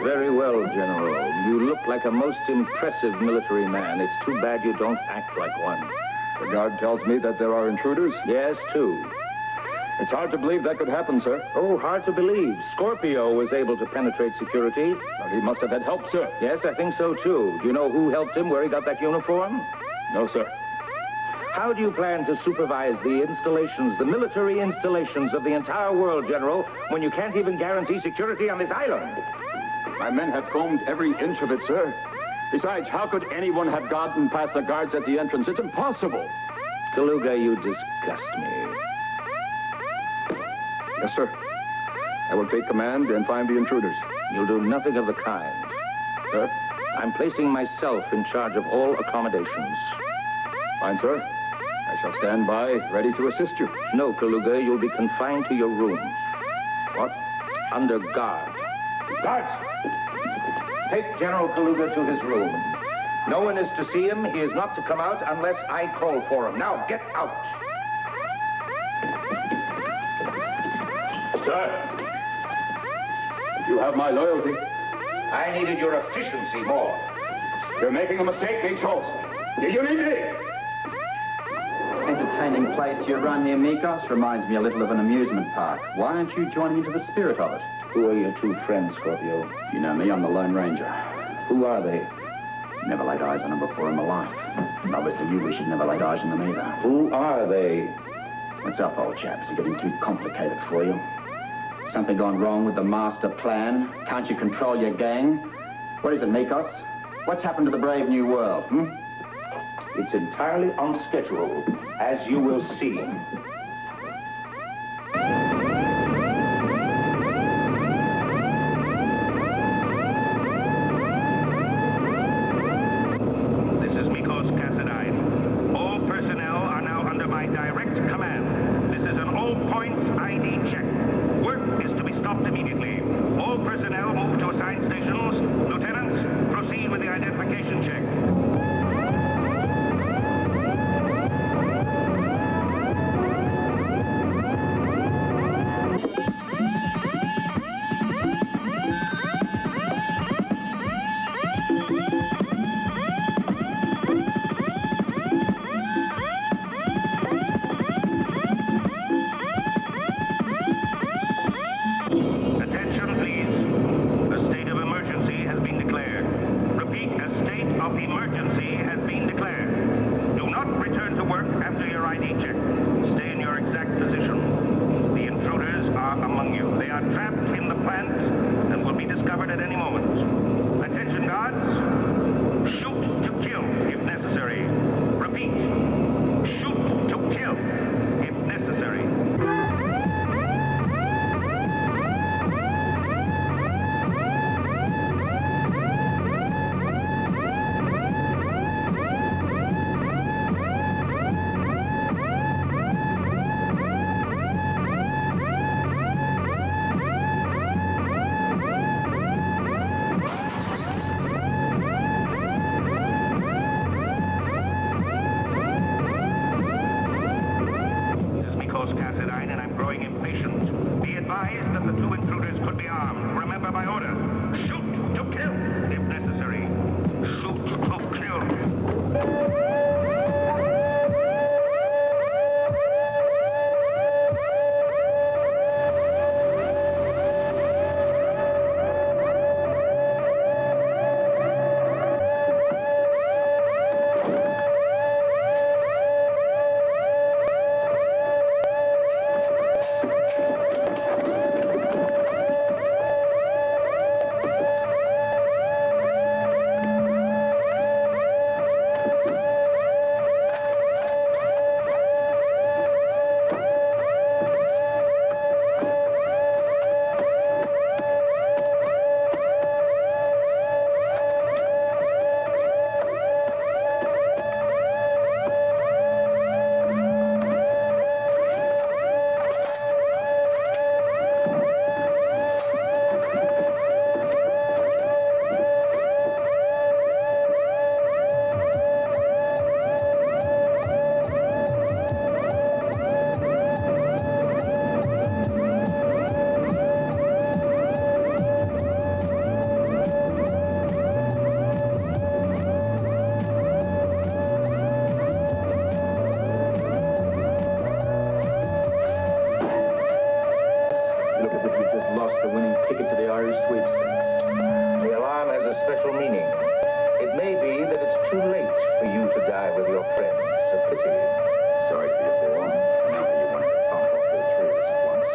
Speaker 4: Very well, General. You look like a most impressive military man. It's too bad you don't act like one.
Speaker 7: The guard tells me that there are intruders?
Speaker 4: Yes, two.
Speaker 7: It's hard to believe that could happen, sir.
Speaker 4: Oh, hard to believe. Scorpio was able to penetrate security.
Speaker 7: But he must have had help, sir.
Speaker 4: Yes, I think so, too. Do you know who helped him, where he got that uniform?
Speaker 7: No, sir.
Speaker 4: How do you plan to supervise the installations, the military installations of the entire world, General, when you can't even guarantee security on this island?
Speaker 7: My men have combed every inch of it, sir. Besides, how could anyone have gotten past the guards at the entrance? It's impossible.
Speaker 4: Kaluga, you disgust me.
Speaker 7: Yes, sir. I will take command and find the intruders.
Speaker 4: You'll do nothing of the kind.
Speaker 7: Sir?
Speaker 4: I'm placing myself in charge of all accommodations.
Speaker 7: Fine, sir. I shall stand by, ready to assist you.
Speaker 4: No, Kaluga, you'll be confined to your room.
Speaker 7: What?
Speaker 4: Under guard.
Speaker 7: Guards!
Speaker 4: Take General Kaluga to his room. No one is to see him. He is not to come out unless I call for him. Now, get out.
Speaker 7: Sir, you have my loyalty.
Speaker 4: I needed your efficiency more.
Speaker 7: You're making a mistake, Mikos. Do you need me?
Speaker 6: Entertaining place you run here, Mikos, reminds me a little of an amusement park. Why don't you join me to the spirit of it?
Speaker 4: Who are your two friends, Scorpio?
Speaker 6: You know me, I'm the Lone Ranger.
Speaker 4: Who are they?
Speaker 6: Never laid eyes on them before in my life. And obviously you wish you'd never laid eyes on them either.
Speaker 4: Who are they?
Speaker 6: What's up, old chap? Is it getting too complicated for you? Something gone wrong with the master plan? Can't you control your gang? What is it, Nikos? What's happened to the brave new world,
Speaker 4: It's entirely on schedule, as you will see.
Speaker 15: This is Mikos Cassadine. All personnel are now under my direct command. This is an all-points ID check. Work is to be stopped immediately. All personnel move to assigned stations. Lieutenants, proceed with the identification check. Attention, please. A state of emergency has been declared. Repeat, a state of emergency has been declared. Do not return to work after your ID check. Stay in your exact position. The intruders are among you. They are trapped in the plant and will be discovered at any moment. Attention, guards. Shoot to kill if necessary. Repeat, shoot to kill if necessary. Cassadine, and I'm growing impatient. Be advised that the two intruders could be armed. Remember my order. Shoot to kill, if necessary. Shoot to kill.
Speaker 4: The winning ticket to the Irish sweepstakes. The alarm has a special meaning. It may be that it's too late for you to die with your friends. A pity.
Speaker 6: Sorry for your bore. Now you want to bump off all three of us at once.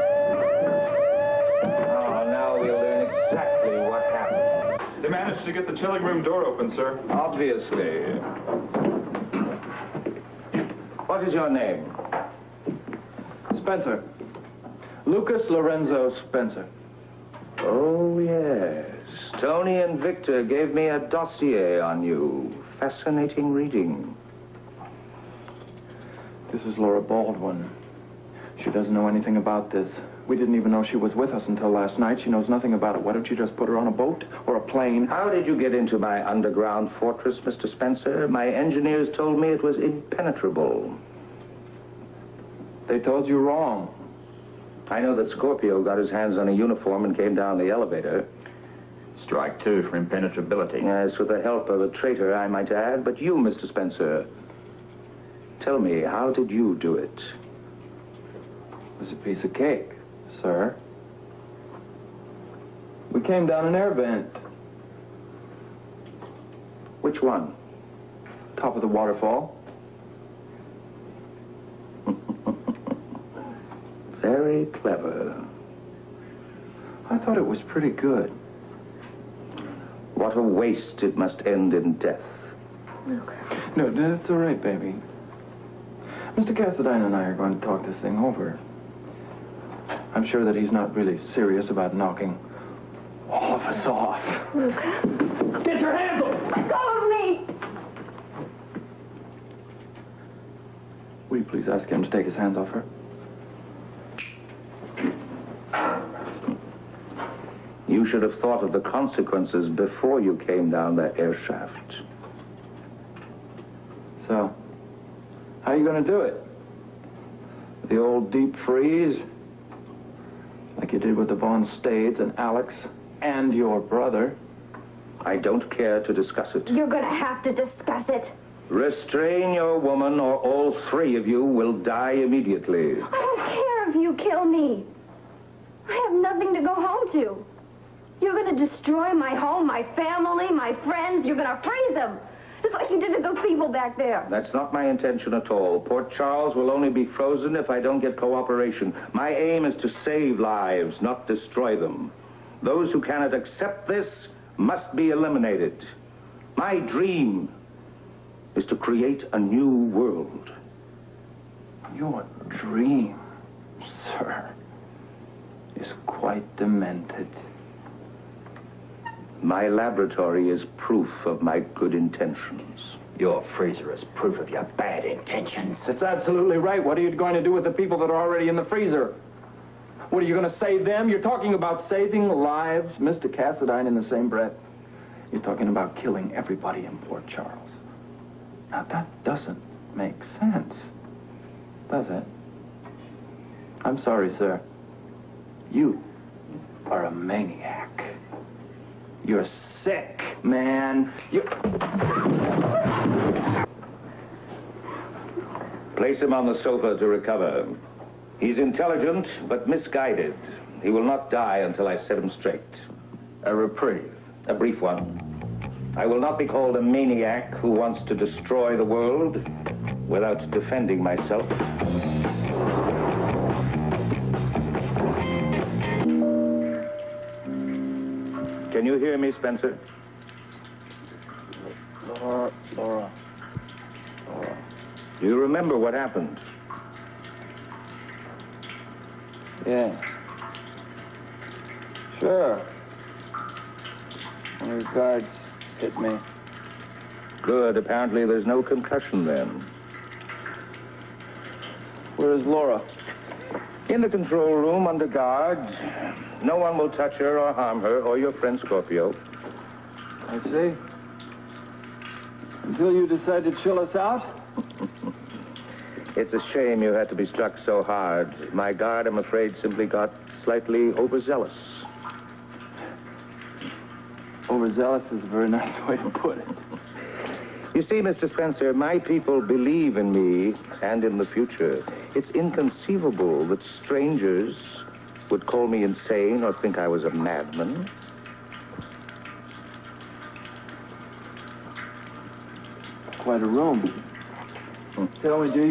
Speaker 4: Oh, now we'll learn exactly what happened.
Speaker 7: They managed to get the chilling room door open, sir.
Speaker 4: Obviously. What is your name?
Speaker 7: Spencer. Lucas Lorenzo Spencer.
Speaker 4: Oh, yes. Tony and Victor gave me a dossier on you. Fascinating reading.
Speaker 7: This is Laura Baldwin. She doesn't know anything about this. We didn't even know she was with us until last night. She knows nothing about it. Why don't you just put her on a boat or a plane?
Speaker 4: How did you get into my underground fortress, Mr. Spencer? My engineers told me it was impenetrable.
Speaker 7: They told you wrong.
Speaker 4: I know that Scorpio got his hands on a uniform and came down the elevator.
Speaker 6: Strike two for impenetrability.
Speaker 4: Yes, with the help of a traitor, I might add. But you, Mr. Spencer, tell me, how did you do it?
Speaker 7: It was a piece of cake, sir. We came down an air vent.
Speaker 4: Which one?
Speaker 7: top of the waterfall.
Speaker 4: Very clever.
Speaker 7: I thought it was pretty good.
Speaker 4: What a waste it must end in death.
Speaker 10: Luke.
Speaker 7: No, that's all right, baby. Mr. Cassadine and I are going to talk this thing over. I'm sure that he's not really serious about knocking all of us off.
Speaker 10: Luke.
Speaker 7: Get your hands off!
Speaker 10: Let go of me!
Speaker 7: Will you please ask him to take his hands off her?
Speaker 4: You should have thought of the consequences before you came down that air shaft.
Speaker 7: So, how are you going to do it? The old deep freeze? Like you did with the Von Stades and Alex and your brother?
Speaker 4: I don't care to discuss it.
Speaker 10: You're gonna have to discuss it.
Speaker 4: Restrain your woman, or all three of you will die immediately.
Speaker 10: I don't care if you kill me. I have nothing to go home to. You're gonna destroy my home, my family, my friends. You're gonna freeze them. Just like you did to those people back there.
Speaker 4: That's not my intention at all. Port Charles will only be frozen if I don't get cooperation. My aim is to save lives, not destroy them. Those who cannot accept this must be eliminated. My dream is to create a new world.
Speaker 7: Your dream, sir, is quite demented.
Speaker 4: My laboratory is proof of my good intentions.
Speaker 6: Your freezer is proof of your bad intentions.
Speaker 7: It's absolutely right. What are you going to do with the people that are already in the freezer? What, are you going to save them? You're talking about saving lives, Mr. Cassadine, in the same breath. You're talking about killing everybody in Port Charles. Now, that doesn't make sense, does it? I'm sorry, sir. You are a maniac. You're sick, man.
Speaker 4: Place him on the sofa to recover. He's intelligent, but misguided. He will not die until I set him straight.
Speaker 7: A reprieve.
Speaker 4: A brief one. I will not be called a maniac who wants to destroy the world without defending myself. Can you hear me, Spencer?
Speaker 7: Laura.
Speaker 4: Do you remember what happened?
Speaker 7: Yeah. Sure. One of the guards hit me.
Speaker 4: Good. Apparently there's no concussion then.
Speaker 7: Where's Laura?
Speaker 4: In the control room under guard. No one will touch her or harm her or your friend Scorpio.
Speaker 7: I see. Until you decide to chill us out?
Speaker 4: It's a shame you had to be struck so hard. My guard, I'm afraid, simply got slightly overzealous.
Speaker 7: Overzealous is a very nice way to put it.
Speaker 4: You see, Mr. Spencer, my people believe in me and in the future. It's inconceivable that strangers would call me insane or think I was a madman.
Speaker 7: Quite a room. Tell me, do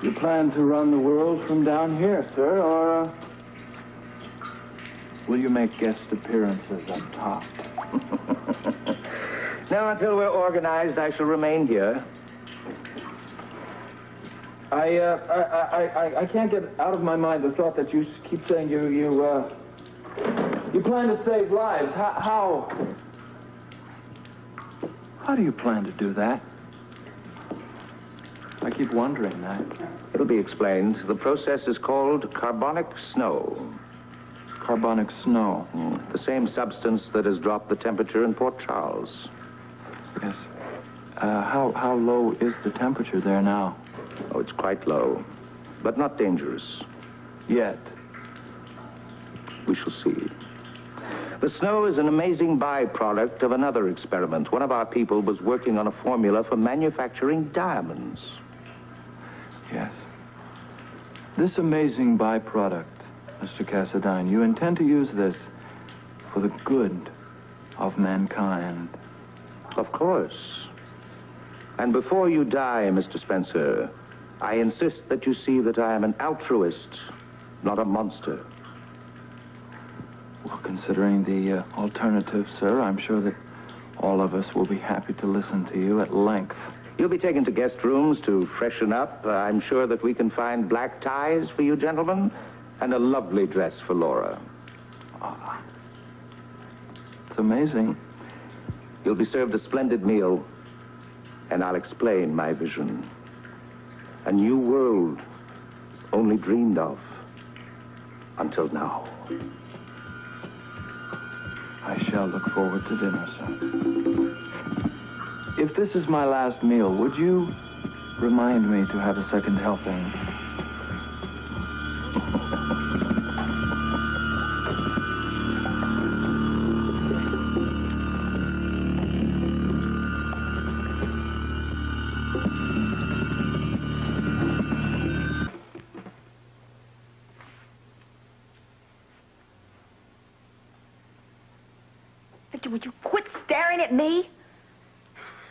Speaker 7: you plan to run the world from down here, sir, or will you make guest appearances up top?
Speaker 4: Now, until we're organized, I shall remain here.
Speaker 7: I can't get out of my mind the thought that you keep saying you plan to save lives. How do you plan to do that? I keep wondering that.
Speaker 4: It'll be explained. The process is called carbonic snow.
Speaker 7: Carbonic snow?
Speaker 4: The same substance that has dropped the temperature in Port Charles.
Speaker 7: Yes. How low is the temperature there now?
Speaker 4: Oh, it's quite low, but not dangerous.
Speaker 7: Yet.
Speaker 4: We shall see. The snow is an amazing byproduct of another experiment. One of our people was working on a formula for manufacturing diamonds.
Speaker 7: Yes. This amazing byproduct, Mr. Cassadine, you intend to use this for the good of mankind.
Speaker 4: Of course. And before you die, Mr. Spencer, I insist that you see that I am an altruist, not a monster.
Speaker 7: Well, considering the alternative, sir, I'm sure that all of us will be happy to listen to you at length.
Speaker 4: You'll be taken to guest rooms to freshen up. I'm sure that we can find black ties for you gentlemen and a lovely dress for Laura.
Speaker 7: Ah, it's amazing.
Speaker 4: You'll be served a splendid meal, and I'll explain my vision. A new world only dreamed of until now.
Speaker 7: I shall look forward to dinner, sir. If this is my last meal, would you remind me to have a second helping?
Speaker 2: Victor, would you quit staring at me?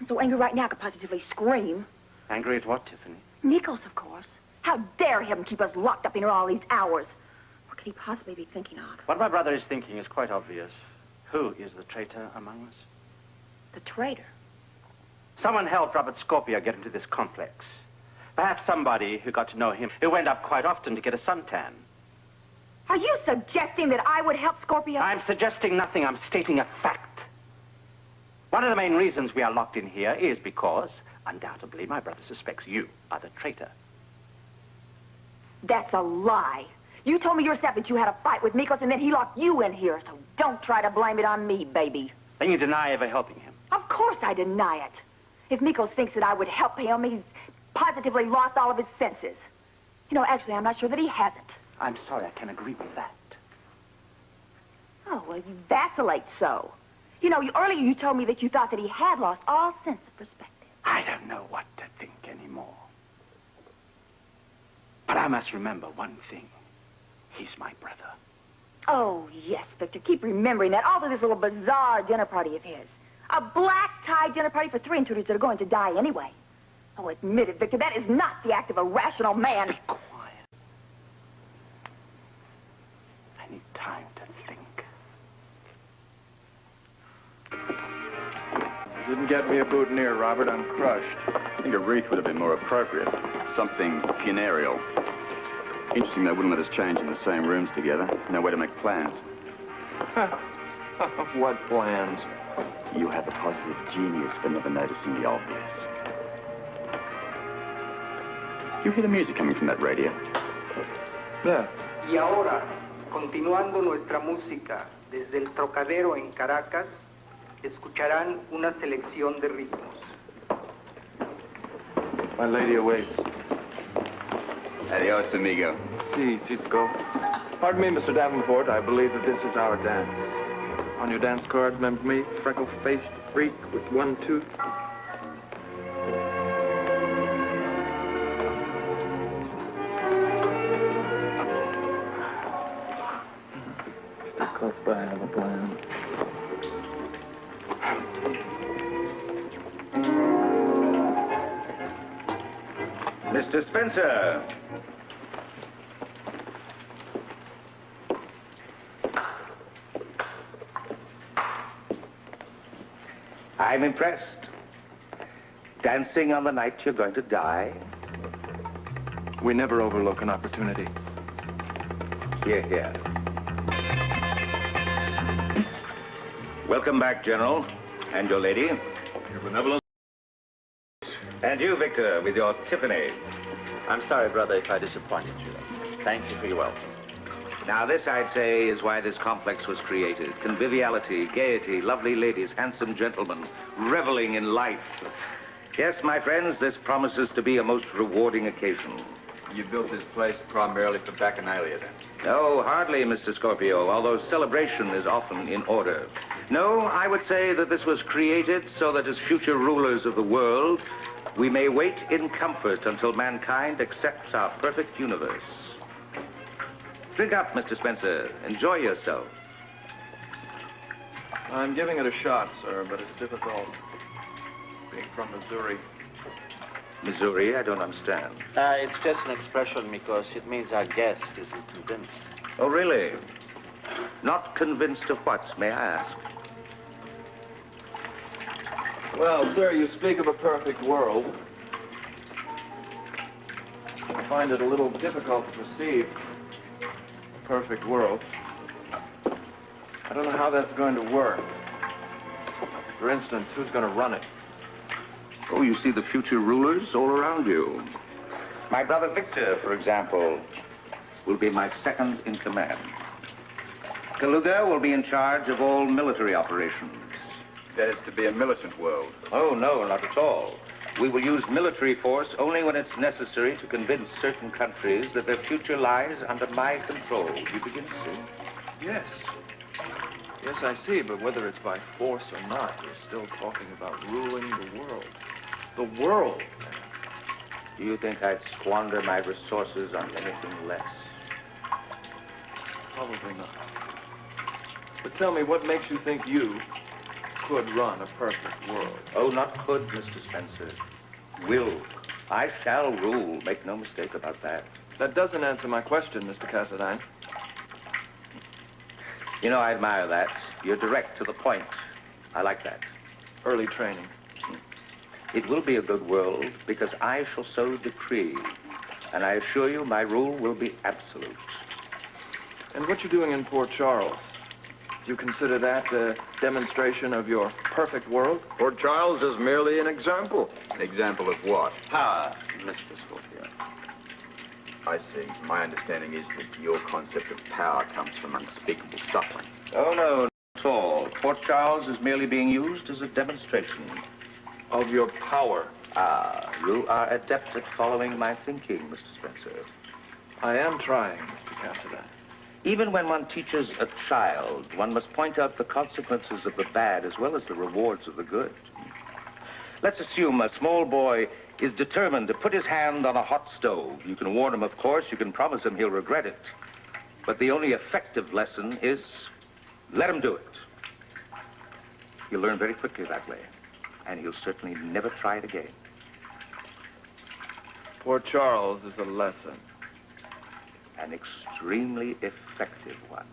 Speaker 2: I'm so angry right now I could positively scream.
Speaker 5: Angry at what, Tiffany?
Speaker 2: Nichols, of course. How dare him keep us locked up in here all these hours? What could he possibly be thinking of?
Speaker 5: What my brother is thinking is quite obvious. Who is the traitor among us?
Speaker 2: The traitor?
Speaker 5: Someone helped Robert Scorpio get into this complex. Perhaps somebody who got to know him, who went up quite often to get a suntan.
Speaker 2: Are you suggesting that I would help Scorpio?
Speaker 5: I'm suggesting nothing. I'm stating a fact. One of the main reasons we are locked in here is because, undoubtedly, my brother suspects you are the traitor.
Speaker 2: That's a lie. You told me yourself that you had a fight with Mikos and then he locked you in here, so don't try to blame it on me, baby.
Speaker 5: Then you deny ever helping him.
Speaker 2: Of course I deny it. If Mikos thinks that I would help him, he's positively lost all of his senses. You know, actually, I'm not sure that he hasn't.
Speaker 5: I'm sorry, I can agree with that.
Speaker 2: Oh, well, you vacillate so. You know, earlier you told me that you thought that he had lost all sense of perspective.
Speaker 5: I don't know what to think anymore. But I must remember one thing. He's my brother.
Speaker 2: Oh, yes, Victor. Keep remembering that. All of this little bizarre dinner party of his. A black-tie dinner party for 3 intruders that are going to die anyway. Oh, admit it, Victor. That is not the act of a rational man.
Speaker 5: Be quiet. I need time to think.
Speaker 7: You didn't get me a boutonniere, Robert. I'm crushed.
Speaker 16: I think a wreath would have been more appropriate. Something funereal. Interesting they wouldn't let us change in the same rooms together. No way to make plans.
Speaker 7: What plans?
Speaker 16: You have a positive genius for never noticing the obvious. You hear the music coming from that radio?
Speaker 7: Yeah.
Speaker 17: Y ahora, continuando nuestra música desde el Trocadero en Caracas, escucharán una selección de ritmos.
Speaker 7: My lady awaits.
Speaker 16: Adios, amigo.
Speaker 7: Si, Cisco. Pardon me, Mr. Davenport. I believe that this is our dance. On your dance card, remember me? Freckle-faced freak with 1 tooth. Still close by, I have a plan.
Speaker 4: Mr. Spencer. I'm impressed. Dancing on the night you're going to die.
Speaker 7: We never overlook an opportunity.
Speaker 4: Hear, hear. Welcome back, General, and your lady.
Speaker 16: Your benevolence.
Speaker 4: And you, Victor, with your Tiffany.
Speaker 5: I'm sorry, brother, if I disappointed you. Thank you for your welcome.
Speaker 4: Now, this, I'd say, is why this complex was created. Conviviality, gaiety, lovely ladies, handsome gentlemen, reveling in life. Yes, my friends, this promises to be a most rewarding occasion.
Speaker 16: You built this place primarily for Bacchanalia, then?
Speaker 4: No, hardly, Mr. Scorpio, although celebration is often in order. No, I would say that this was created so that as future rulers of the world, we may wait in comfort until mankind accepts our perfect universe. Drink up, Mr. Spencer. Enjoy yourself.
Speaker 7: I'm giving it a shot, sir, but it's difficult. Being from Missouri,
Speaker 4: Missouri, I don't understand.
Speaker 12: It's just an expression because it means our guest isn't convinced.
Speaker 4: Oh, really? Not convinced of what, may I ask?
Speaker 7: Well, sir, you speak of a perfect world. I find it a little difficult to perceive a perfect world. I don't know how that's going to work. For instance, who's going to run it?
Speaker 4: Oh, you see the future rulers all around you. My brother Victor, for example, will be my second in command. Kaluga will be in charge of all military operations.
Speaker 16: That is to be a militant world.
Speaker 4: Oh, no, not at all. We will use military force only when it's necessary to convince certain countries that their future lies under my control. You begin to see?
Speaker 7: Yes. Yes, I see, but whether it's by force or not, we're still talking about ruling the world. The world.
Speaker 4: Do you think I'd squander my resources on anything less?
Speaker 7: Probably not. But tell me, what makes you think you could run a perfect world?
Speaker 4: Oh, not could, Mr. Spencer. Will. I shall rule. Make no mistake about that.
Speaker 7: That doesn't answer my question, Mr. Cassadine.
Speaker 4: You know, I admire that. You're direct to the point. I like that.
Speaker 7: Early training.
Speaker 4: It will be a good world because I shall so decree. And I assure you my rule will be absolute.
Speaker 7: And what you're doing in Port Charles, do you consider that a demonstration of your perfect world?
Speaker 16: Port Charles is merely an example. An example of what?
Speaker 5: Power, Mr. Scorpio.
Speaker 16: I see. My understanding is that your concept of power comes from unspeakable suffering.
Speaker 4: Oh, no, not at all. Port Charles is merely being used as a demonstration.
Speaker 7: Of your power.
Speaker 4: Ah, you are adept at following my thinking, Mr. Spencer.
Speaker 7: I am trying, Mr. Cassadine.
Speaker 4: Even when one teaches a child, one must point out the consequences of the bad as well as the rewards of the good. Let's assume a small boy is determined to put his hand on a hot stove. You can warn him, of course. You can promise him he'll regret it. But the only effective lesson is let him do it. He'll learn very quickly that way. And he'll certainly never try it again.
Speaker 7: Port Charles is a lesson.
Speaker 4: An extremely effective one.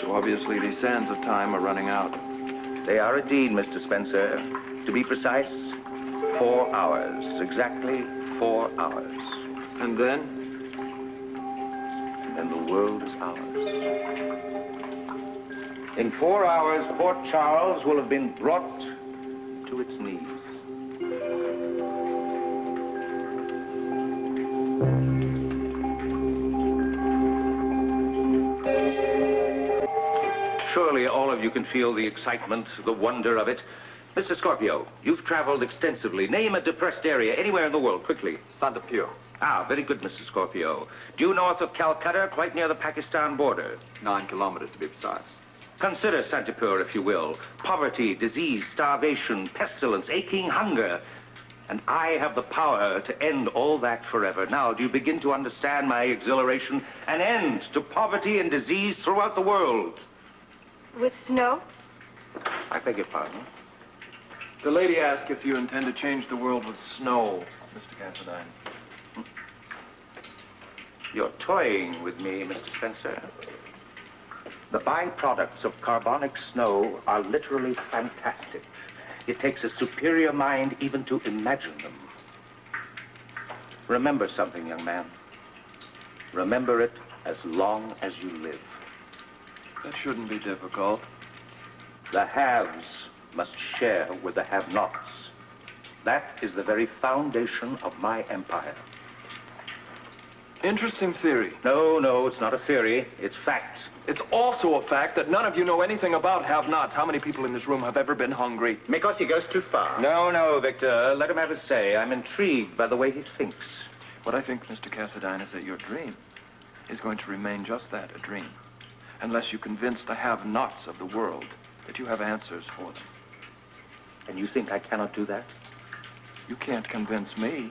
Speaker 7: So obviously these sands of time are running out.
Speaker 4: They are indeed, Mr. Spencer. To be precise, 4 hours. Exactly 4 hours.
Speaker 7: And then?
Speaker 4: And the world is ours. In 4 hours, Port Charles will have been brought to its knees. Surely all of you can feel the excitement, the wonder of it. Mr. Scorpio, you've traveled extensively. Name a depressed area anywhere in the world, quickly.
Speaker 16: Sandapur.
Speaker 4: Ah, very good, Mr. Scorpio. Due north of Calcutta, quite near the Pakistan border.
Speaker 16: 9 kilometers, to be precise.
Speaker 4: Consider Santipur, if you will. Poverty, disease, starvation, pestilence, aching hunger. And I have the power to end all that forever. Now, do you begin to understand my exhilaration? An end to poverty and disease throughout the world.
Speaker 10: With snow?
Speaker 4: I beg your pardon?
Speaker 7: The lady asked if you intend to change the world with snow, Mr. Cassadine.
Speaker 4: You're toying with me, Mr. Spencer. The byproducts of carbonic snow are literally fantastic. It takes a superior mind even to imagine them. Remember something, young man. Remember it as long as you live.
Speaker 7: That shouldn't be difficult.
Speaker 4: The haves must share with the have-nots. That is the very foundation of my empire.
Speaker 7: Interesting theory.
Speaker 4: No, it's not a theory. It's fact.
Speaker 7: It's also a fact that none of you know anything about have-nots. How many people in this room have ever been hungry?
Speaker 16: Because he goes too far.
Speaker 4: No, Victor. Let him have his say. I'm intrigued by the way he thinks.
Speaker 7: What I think, Mr. Cassadine, is that your dream is going to remain just that, a dream. Unless you convince the have-nots of the world that you have answers for them.
Speaker 4: And you think I cannot do that?
Speaker 7: You can't convince me.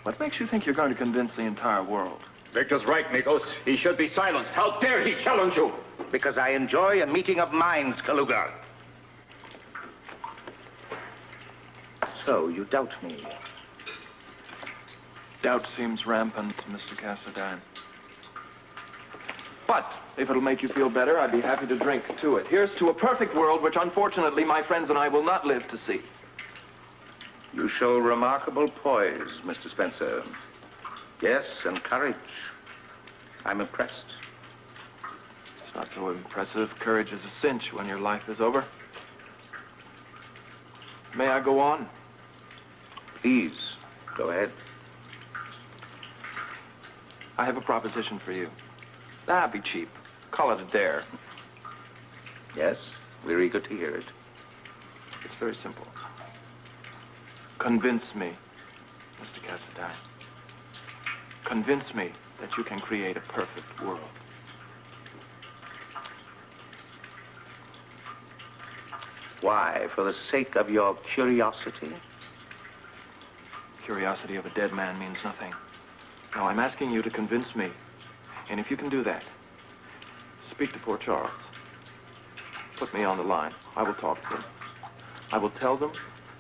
Speaker 7: What makes you think you're going to convince the entire world?
Speaker 4: Victor's right, Mikos. He should be silenced. How dare he challenge you? Because I enjoy a meeting of minds, Kaluga. So, you doubt me?
Speaker 7: Doubt seems rampant, Mr. Cassadine. But if it'll make you feel better, I'd be happy to drink to it. Here's to a perfect world, which unfortunately my friends and I will not live to see.
Speaker 4: You show remarkable poise, Mr. Spencer. Yes, and courage. I'm impressed.
Speaker 7: It's not so impressive. Courage is a cinch when your life is over. May I go on?
Speaker 4: Please, go ahead.
Speaker 7: I have a proposition for you. Be cheap. Call it a dare.
Speaker 4: Yes, we're eager to hear it.
Speaker 7: It's very simple. Convince me, Mr. Cassadine. Convince me that you can create a perfect world.
Speaker 4: Why? For the sake of your curiosity?
Speaker 7: Curiosity of a dead man means nothing. Now, I'm asking you to convince me. And if you can do that, speak to poor Charles. Put me on the line. I will talk to them. I will tell them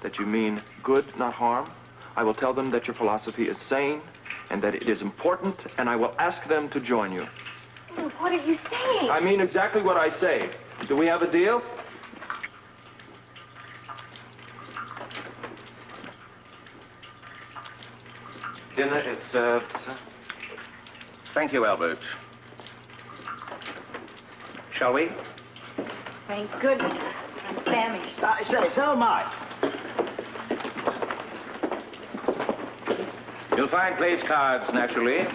Speaker 7: that you mean good, not harm. I will tell them that your philosophy is sane and that it is important, and I will ask them to join you.
Speaker 2: What are you saying?
Speaker 7: I mean exactly what I say. Do we have a deal?
Speaker 13: Dinner is served, sir.
Speaker 4: Thank you, Albert. Shall we?
Speaker 2: Thank goodness. I'm famished.
Speaker 3: I say, so am I.
Speaker 4: You'll find place cards, naturally.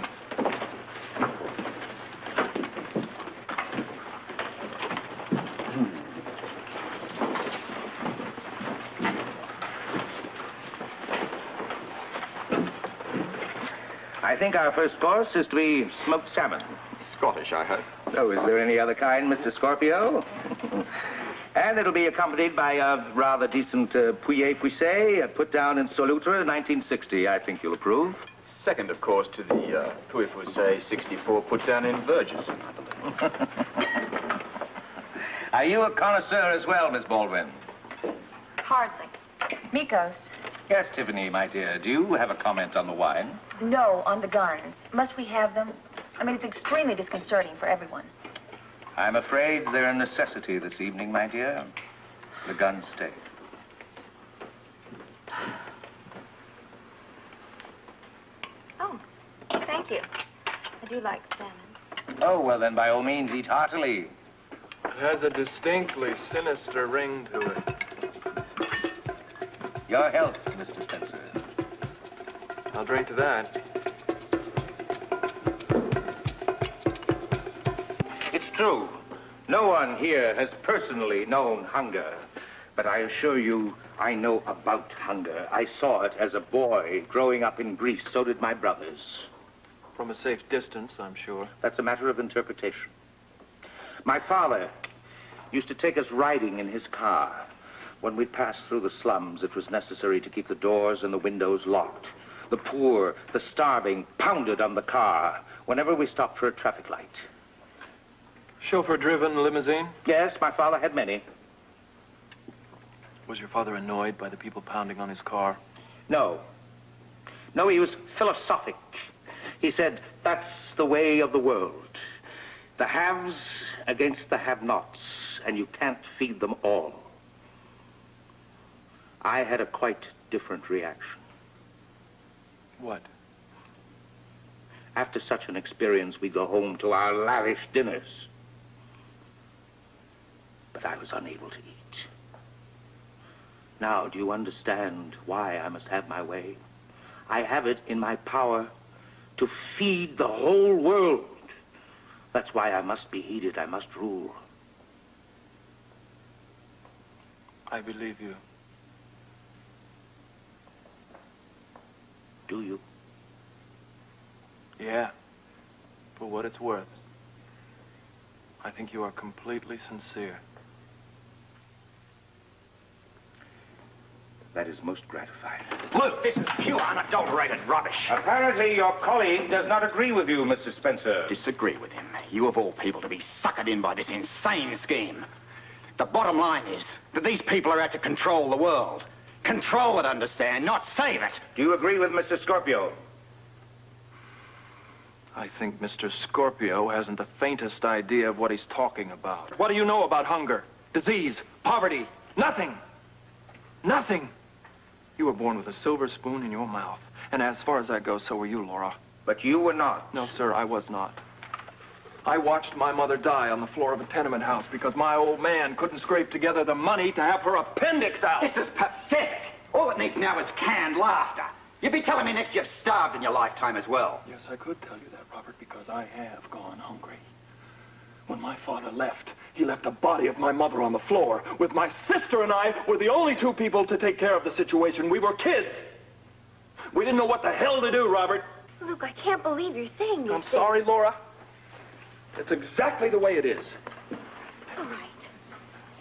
Speaker 4: I think our first course is to be smoked salmon.
Speaker 16: Scottish, I hope.
Speaker 4: Oh, is there any other kind, Mr. Scorpio? And it'll be accompanied by a rather decent Pouillet Puissé, put down in Solutra, 1960. I think you'll approve.
Speaker 16: Second, of course, to the Pouillet Puissé 64 put down in Burgess.
Speaker 4: Are you a connoisseur as well, Miss Baldwin?
Speaker 2: Hardly. Mikos.
Speaker 4: Yes, Tiffany, my dear. Do you have a comment on the wine?
Speaker 2: No, on the guns. Must we have them? I mean, it's extremely disconcerting for everyone.
Speaker 4: I'm afraid they're a necessity this evening, my dear. The guns stay.
Speaker 2: Oh, thank you. I do like salmon.
Speaker 4: Oh, well, then, by all means, eat heartily.
Speaker 7: It has a distinctly sinister ring to it.
Speaker 4: Your health, Mr. Spencer.
Speaker 7: I'll drink to that.
Speaker 4: It's true. No one here has personally known hunger. But I assure you, I know about hunger. I saw it as a boy growing up in Greece. So did my brothers.
Speaker 7: From a safe distance, I'm sure.
Speaker 4: That's a matter of interpretation. My father used to take us riding in his car. When we passed through the slums, it was necessary to keep the doors and the windows locked. The poor, the starving, pounded on the car whenever we stopped for a traffic light.
Speaker 7: Chauffeur-driven limousine?
Speaker 4: Yes, my father had many.
Speaker 7: Was your father annoyed by the people pounding on his car?
Speaker 4: No. No, he was philosophic. He said, that's the way of the world. The haves against the have-nots, and you can't feed them all. I had a quite different reaction.
Speaker 7: What?
Speaker 4: After such an experience, we'd go home to our lavish dinners. But I was unable to eat. Now, do you understand why I must have my way? I have it in my power to feed the whole world. That's why I must be heeded. I must rule.
Speaker 7: I believe you.
Speaker 4: Do you?
Speaker 7: Yeah, for what it's worth. I think you are completely sincere.
Speaker 4: That is most gratifying.
Speaker 1: Luke, this is pure, unadulterated rubbish.
Speaker 4: Apparently, your colleague does not agree with you, Mr. Spencer.
Speaker 1: Disagree with him. You of all people to be suckered in by this insane scheme. The bottom line is that these people are out to control the world. Control it, understand, not save it.
Speaker 4: Do you agree with Mr. Scorpio?
Speaker 7: I think Mr. Scorpio hasn't the faintest idea of what he's talking about. What do you know about hunger, disease, poverty? Nothing. Nothing. You were born with a silver spoon in your mouth. And as far as that goes, so were you, Laura.
Speaker 4: But you were not.
Speaker 7: No, sir, I was not. I watched my mother die on the floor of a tenement house because my old man couldn't scrape together the money to have her appendix out.
Speaker 1: This is pathetic. All it needs now is canned laughter. You'd be telling me next you've starved in your lifetime as well.
Speaker 7: Yes, I could tell you that, Robert, because I have gone hungry. When my father left, he left the body of my mother on the floor. With my sister and I were the only two people to take care of the situation. We were kids. We didn't know what the hell to do, Robert.
Speaker 2: Luke, I can't believe you're saying these
Speaker 7: I'm
Speaker 2: things.
Speaker 7: sorry, Laura. It's exactly the way it is.
Speaker 2: All right.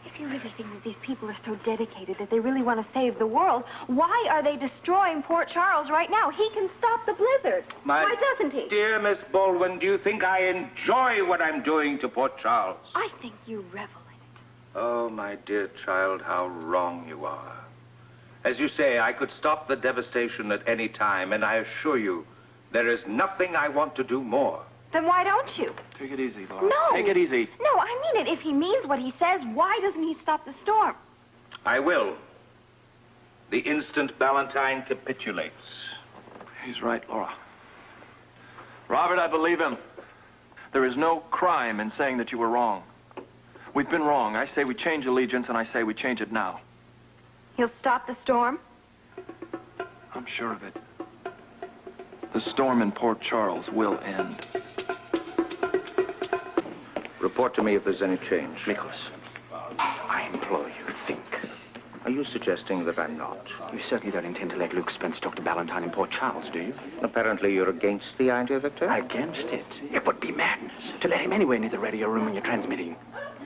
Speaker 2: If you really think that these people are so dedicated that they really want to save the world, why are they destroying Port Charles right now? He can stop the blizzard. Why doesn't he?
Speaker 4: Dear Miss Baldwin, do you think I enjoy what I'm doing to Port Charles?
Speaker 2: I think you revel in it.
Speaker 4: Oh, my dear child, how wrong you are. As you say, I could stop the devastation at any time, and I assure you, there is nothing I want to do more.
Speaker 2: Then why don't you?
Speaker 7: Take it easy, Laura.
Speaker 2: No.
Speaker 7: Take it easy.
Speaker 2: No, I mean it. If he means what he says, why doesn't he stop the storm?
Speaker 4: I will. The instant Ballantyne capitulates.
Speaker 7: He's right, Laura. Robert, I believe him. There is no crime in saying that you were wrong. We've been wrong. I say we change allegiance, and I say we change it now.
Speaker 2: He'll stop the storm?
Speaker 7: I'm sure of it. The storm in Port Charles will end.
Speaker 4: Report to me if there's any change.
Speaker 1: Miklos, I implore you, think.
Speaker 4: Are you suggesting that I'm not?
Speaker 1: You certainly don't intend to let Luke Spencer talk to Ballantyne in Port Charles, do you?
Speaker 4: Apparently you're against the idea, Victor?
Speaker 1: Against it? It would be madness to let him anywhere near the radio room when you're transmitting.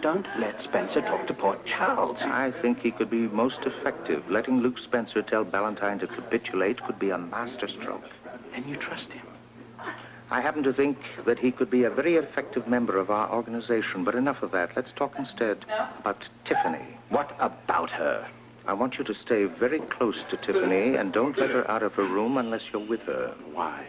Speaker 1: Don't let Spencer talk to Port Charles.
Speaker 4: I think he could be most effective. Letting Luke Spencer tell Ballantyne to capitulate could be a masterstroke.
Speaker 1: Then you trust him?
Speaker 4: I happen to think that he could be a very effective member of our organization, but enough of that. Let's talk instead about Tiffany.
Speaker 1: What about her?
Speaker 4: I want you to stay very close to Tiffany and don't let her out of her room unless you're with her.
Speaker 1: Why?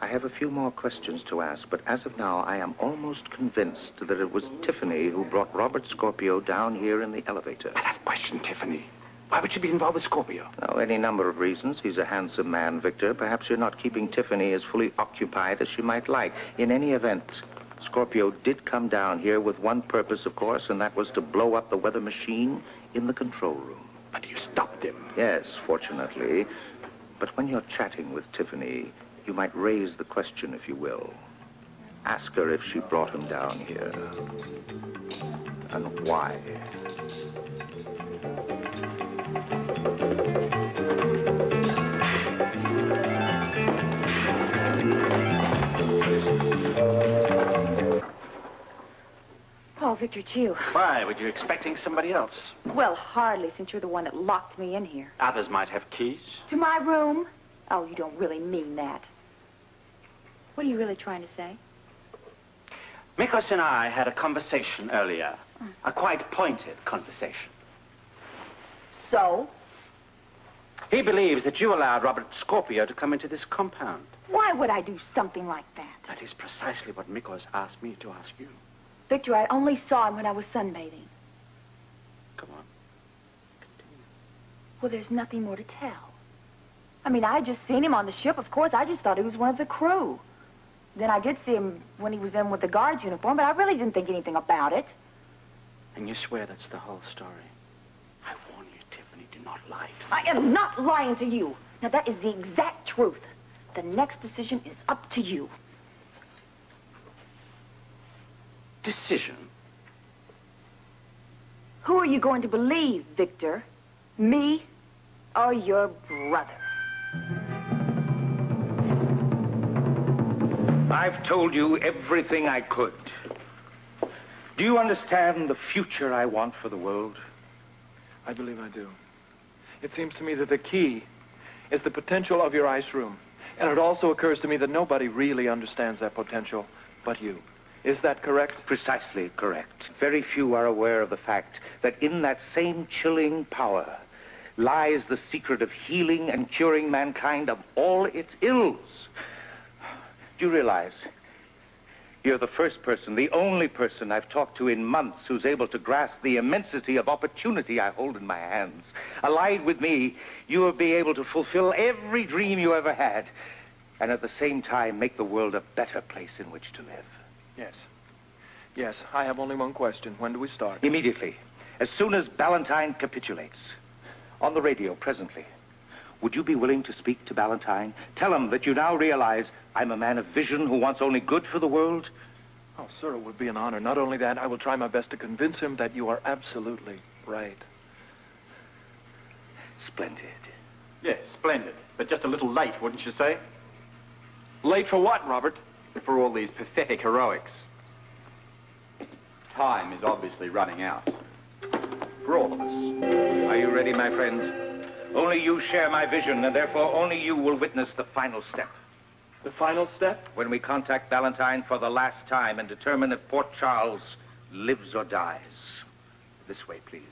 Speaker 4: I have a few more questions to ask, but as of now, I am almost convinced that it was Tiffany who brought Robert Scorpio down here in the elevator.
Speaker 1: But I've questioned Tiffany. Why would she be involved with Scorpio?
Speaker 4: Oh, any number of reasons. He's a handsome man, Victor. Perhaps you're not keeping Tiffany as fully occupied as she might like. In any event, Scorpio did come down here with one purpose, of course, and that was to blow up the weather machine in the control room.
Speaker 1: But you stopped him.
Speaker 4: Yes, fortunately. But when you're chatting with Tiffany, you might raise the question, if you will. Ask her if she brought him down here. And why.
Speaker 18: Oh, Victor, it's you.
Speaker 5: Why? Were you expecting somebody else?
Speaker 18: Well, hardly, since you're the one that locked me in here.
Speaker 5: Others might have keys.
Speaker 18: To my room? Oh, you don't really mean that. What are you really trying to say?
Speaker 5: Miklos and I had a conversation earlier. A quite pointed conversation.
Speaker 18: So?
Speaker 5: He believes that you allowed Robert Scorpio to come into this compound.
Speaker 18: Why would I do something like that?
Speaker 5: That is precisely what Miklos asked me to ask you.
Speaker 18: Victor, I only saw him when I was sunbathing.
Speaker 5: Come on.
Speaker 18: Well, there's nothing more to tell. I mean, I just seen him on the ship. Of course, I just thought he was one of the crew. Then I did see him when he was in with the guard's uniform, but I really didn't think anything about it.
Speaker 5: And you swear that's the whole story? I warn you, Tiffany, do not lie to me.
Speaker 18: I am not lying to you. Now, that is the exact truth. The next decision is up to you.
Speaker 5: Decision?
Speaker 18: Who are you going to believe, Victor? Me or your brother?
Speaker 4: I've told you everything I could. Do you understand the future I want for the world?
Speaker 7: I believe I do. It seems to me that the key is the potential of your ice room. And it also occurs to me that nobody really understands that potential but you. Is that correct?
Speaker 4: Precisely correct. Very few are aware of the fact that in that same chilling power lies the secret of healing and curing mankind of all its ills. Do you realize you're the first person, the only person I've talked to in months who's able to grasp the immensity of opportunity I hold in my hands? Allied with me, you will be able to fulfill every dream you ever had, and at the same time make the world a better place in which to live.
Speaker 7: Yes. Yes, I have only one question. When do we start?
Speaker 4: Immediately. As soon as Ballantyne capitulates. On the radio, presently. Would you be willing to speak to Ballantyne? Tell him that you now realize I'm a man of vision who wants only good for the world?
Speaker 7: Oh, sir, it would be an honor. Not only that, I will try my best to convince him that you are absolutely right.
Speaker 4: Splendid.
Speaker 9: Yes, splendid. But just a little late, wouldn't you say?
Speaker 7: Late for what, Robert?
Speaker 16: For all these pathetic heroics. Time is obviously running out. For all of us.
Speaker 4: Are you ready, my friend? Only you share my vision, and therefore only you will witness the final step.
Speaker 7: The final step?
Speaker 4: When we contact Ballantyne for the last time and determine if Port Charles lives or dies. This way, please.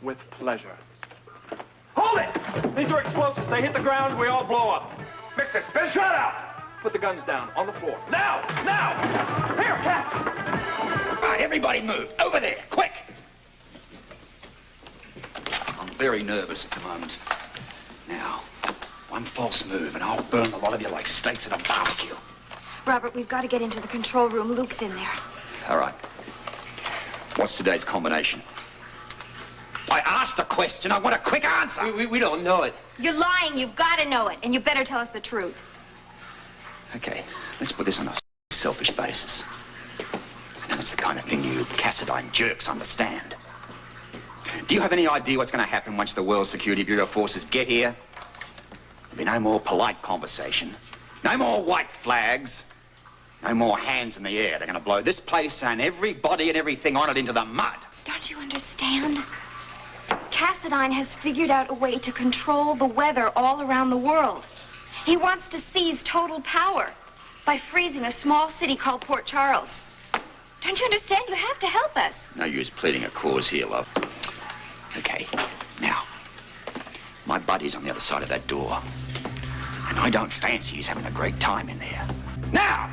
Speaker 7: With pleasure. Hold it! These are explosives. They hit the ground, we all blow up.
Speaker 4: Mr. Spence, shut up!
Speaker 7: Put the guns down, on the floor. Now! Now! Here, Cap!
Speaker 1: All right, everybody move. Over there, quick! I'm very nervous at the moment. Now, one false move and I'll burn a lot of you like steaks at a barbecue.
Speaker 2: Robert, we've got to get into the control room. Luke's in there.
Speaker 1: All right. What's today's combination? I asked a question. I want a quick answer.
Speaker 13: We don't know it.
Speaker 2: You're lying. You've got to know it. And you better tell us the truth.
Speaker 1: Okay, let's put this on a selfish basis. I know that's the kind of thing you Cassadine jerks understand. Do you have any idea what's going to happen once the World Security Bureau forces get here? There'll be no more polite conversation. No more white flags. No more hands in the air. They're going to blow this place and everybody and everything on it into the mud.
Speaker 2: Don't you understand? Cassadine has figured out a way to control the weather all around the world. He wants to seize total power by freezing a small city called Port Charles. Don't you understand? You have to help us.
Speaker 1: No use pleading a cause here, love. Okay, now, my buddy's on the other side of that door. And I don't fancy he's having a great time in there. Now,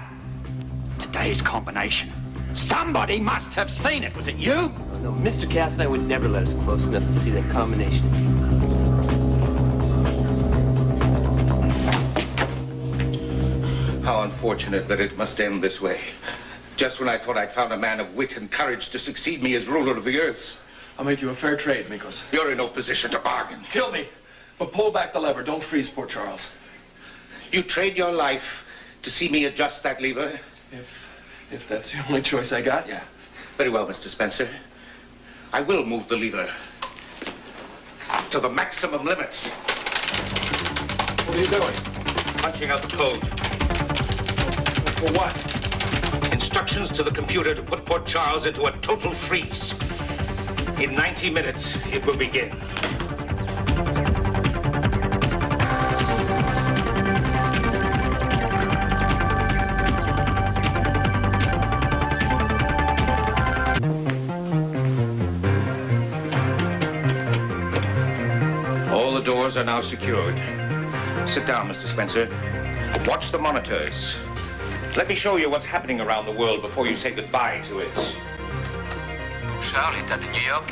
Speaker 1: today's combination. Somebody must have seen it. Was it you?
Speaker 13: No, Mr. Cassadine would never let us close enough to see that combination.
Speaker 4: How unfortunate that it must end this way. Just when I thought I'd found a man of wit and courage to succeed me as ruler of the earth.
Speaker 7: I'll make you a fair trade, Mikos.
Speaker 4: You're in no position to bargain.
Speaker 7: Kill me, but pull back the lever. Don't freeze Port Charles.
Speaker 4: You trade your life to see me adjust that lever?
Speaker 7: If that's the only choice I got, yeah.
Speaker 4: Very well, Mr. Spencer. I will move the lever to the maximum limits.
Speaker 7: What are you doing?
Speaker 4: Punching out the code.
Speaker 7: For what?
Speaker 4: Instructions to the computer to put Port Charles into a total freeze. In 90 minutes, it will begin. All the doors are now secured. Sit down, Mr. Spencer. Watch the monitors. Let me show you what's happening around the world before you say goodbye to it.
Speaker 19: Charles, l'État de New York.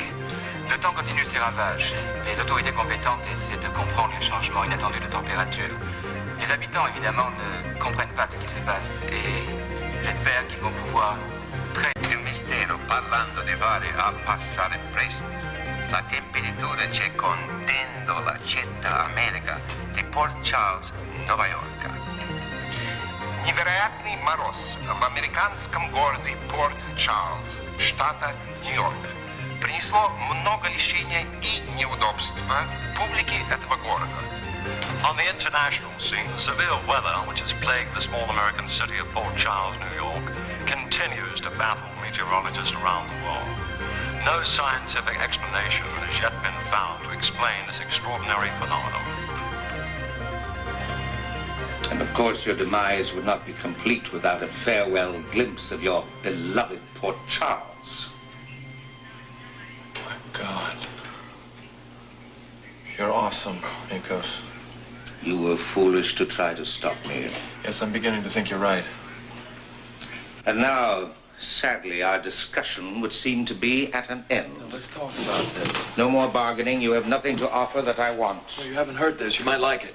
Speaker 19: Le temps continue ses ravages. Les autorités compétentes essaient de comprendre les changements inattendus de température. Les habitants, évidemment, ne comprennent pas ce qu'il se passe et j'espère qu'ils vont pouvoir
Speaker 20: Il mistero, parlando di fare a passare presto. La temperatura c'è contendo la città America di Port Charles, Nova York. Невероятный мороз в американском городе Порт Чарльз, штата Нью-Йорк, принесло много лишения и неудобства публике этого города.
Speaker 21: On the international scene, the severe weather which has plagued the small American city of Port Charles, New York, continues to baffle meteorologists around the world. No scientific explanation has yet been found to explain this extraordinary phenomenon.
Speaker 4: And of course, your demise would not be complete without a farewell glimpse of your beloved Port Charles.
Speaker 7: My God. You're awesome, Nikos.
Speaker 4: You were foolish to try to stop me.
Speaker 7: Yes, I'm beginning to think you're right.
Speaker 4: And now, sadly, our discussion would seem to be at an end.
Speaker 7: Now, let's talk about this.
Speaker 4: No more bargaining. You have nothing to offer that I want.
Speaker 7: Well, you haven't heard this. You might like it.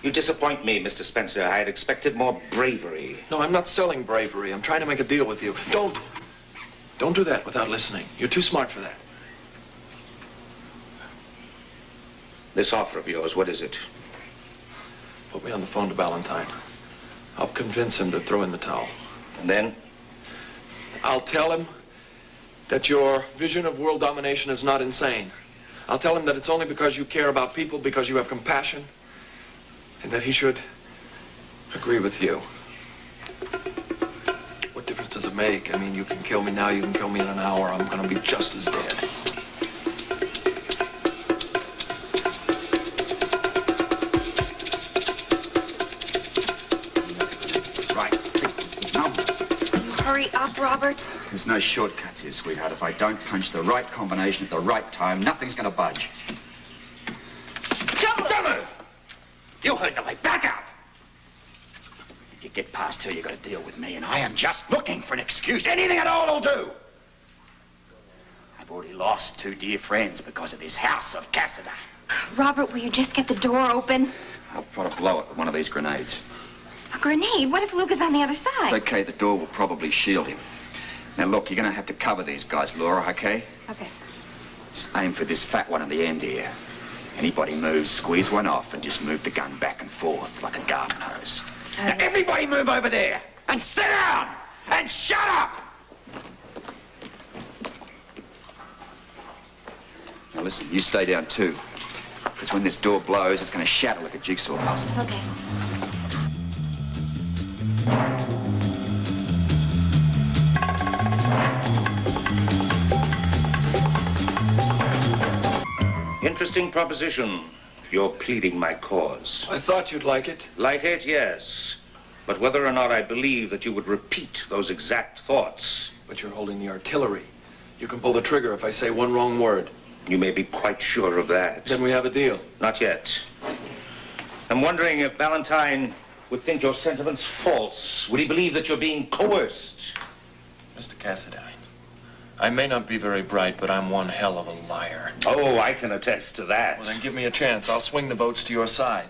Speaker 4: You disappoint me, Mr. Spencer. I had expected more bravery.
Speaker 7: No, I'm not selling bravery. I'm trying to make a deal with you. Don't do that without listening. You're too smart for that.
Speaker 4: This offer of yours, what is it?
Speaker 7: Put me on the phone to Valentine. I'll convince him to throw in the towel.
Speaker 4: And then?
Speaker 7: I'll tell him that your vision of world domination is not insane. I'll tell him that it's only because you care about people, because you have compassion, and that he should agree with you. What difference does it make? I mean, you can kill me now, you can kill me in an hour. I'm going to be just as dead.
Speaker 2: Hurry up, Robert.
Speaker 1: There's no shortcuts here, sweetheart. If I don't punch the right combination at the right time, nothing's going to budge.
Speaker 2: Don't
Speaker 1: move! You heard the light. Back up! You get past her, you got to deal with me, and I am just looking for an excuse. Anything at all will do. I've already lost 2 dear friends because of this house of Cassadine.
Speaker 2: Robert, will you just get the door open?
Speaker 1: I'll try to blow it with one of these grenades.
Speaker 2: A grenade? What if Luke is on the other side?
Speaker 1: Okay, the door will probably shield him. Now, look, you're going to have to cover these guys, Laura, okay?
Speaker 2: Okay.
Speaker 1: Just aim for this fat one at the end here. Anybody moves, squeeze one off and just move the gun back and forth like a garden hose. Now, everybody move over there and sit down and shut up! Now, listen, you stay down too. Because when this door blows, it's going to shatter like a jigsaw puzzle.
Speaker 2: Okay.
Speaker 4: Interesting proposition. You're pleading my cause.
Speaker 7: I thought you'd like it.
Speaker 4: Like it, yes. But whether or not I believe that you would repeat those exact thoughts.
Speaker 7: But you're holding the artillery. You can pull the trigger if I say one wrong word.
Speaker 4: You may be quite sure of that.
Speaker 7: Then we have a deal.
Speaker 4: Not yet. I'm wondering if Valentine would think your sentiments false. Would he believe that you're being coerced?
Speaker 7: Mr. Cassadine, I may not be very bright, but I'm one hell of a liar.
Speaker 4: Oh, I can attest to that.
Speaker 7: Well, then give me a chance. I'll swing the votes to your side.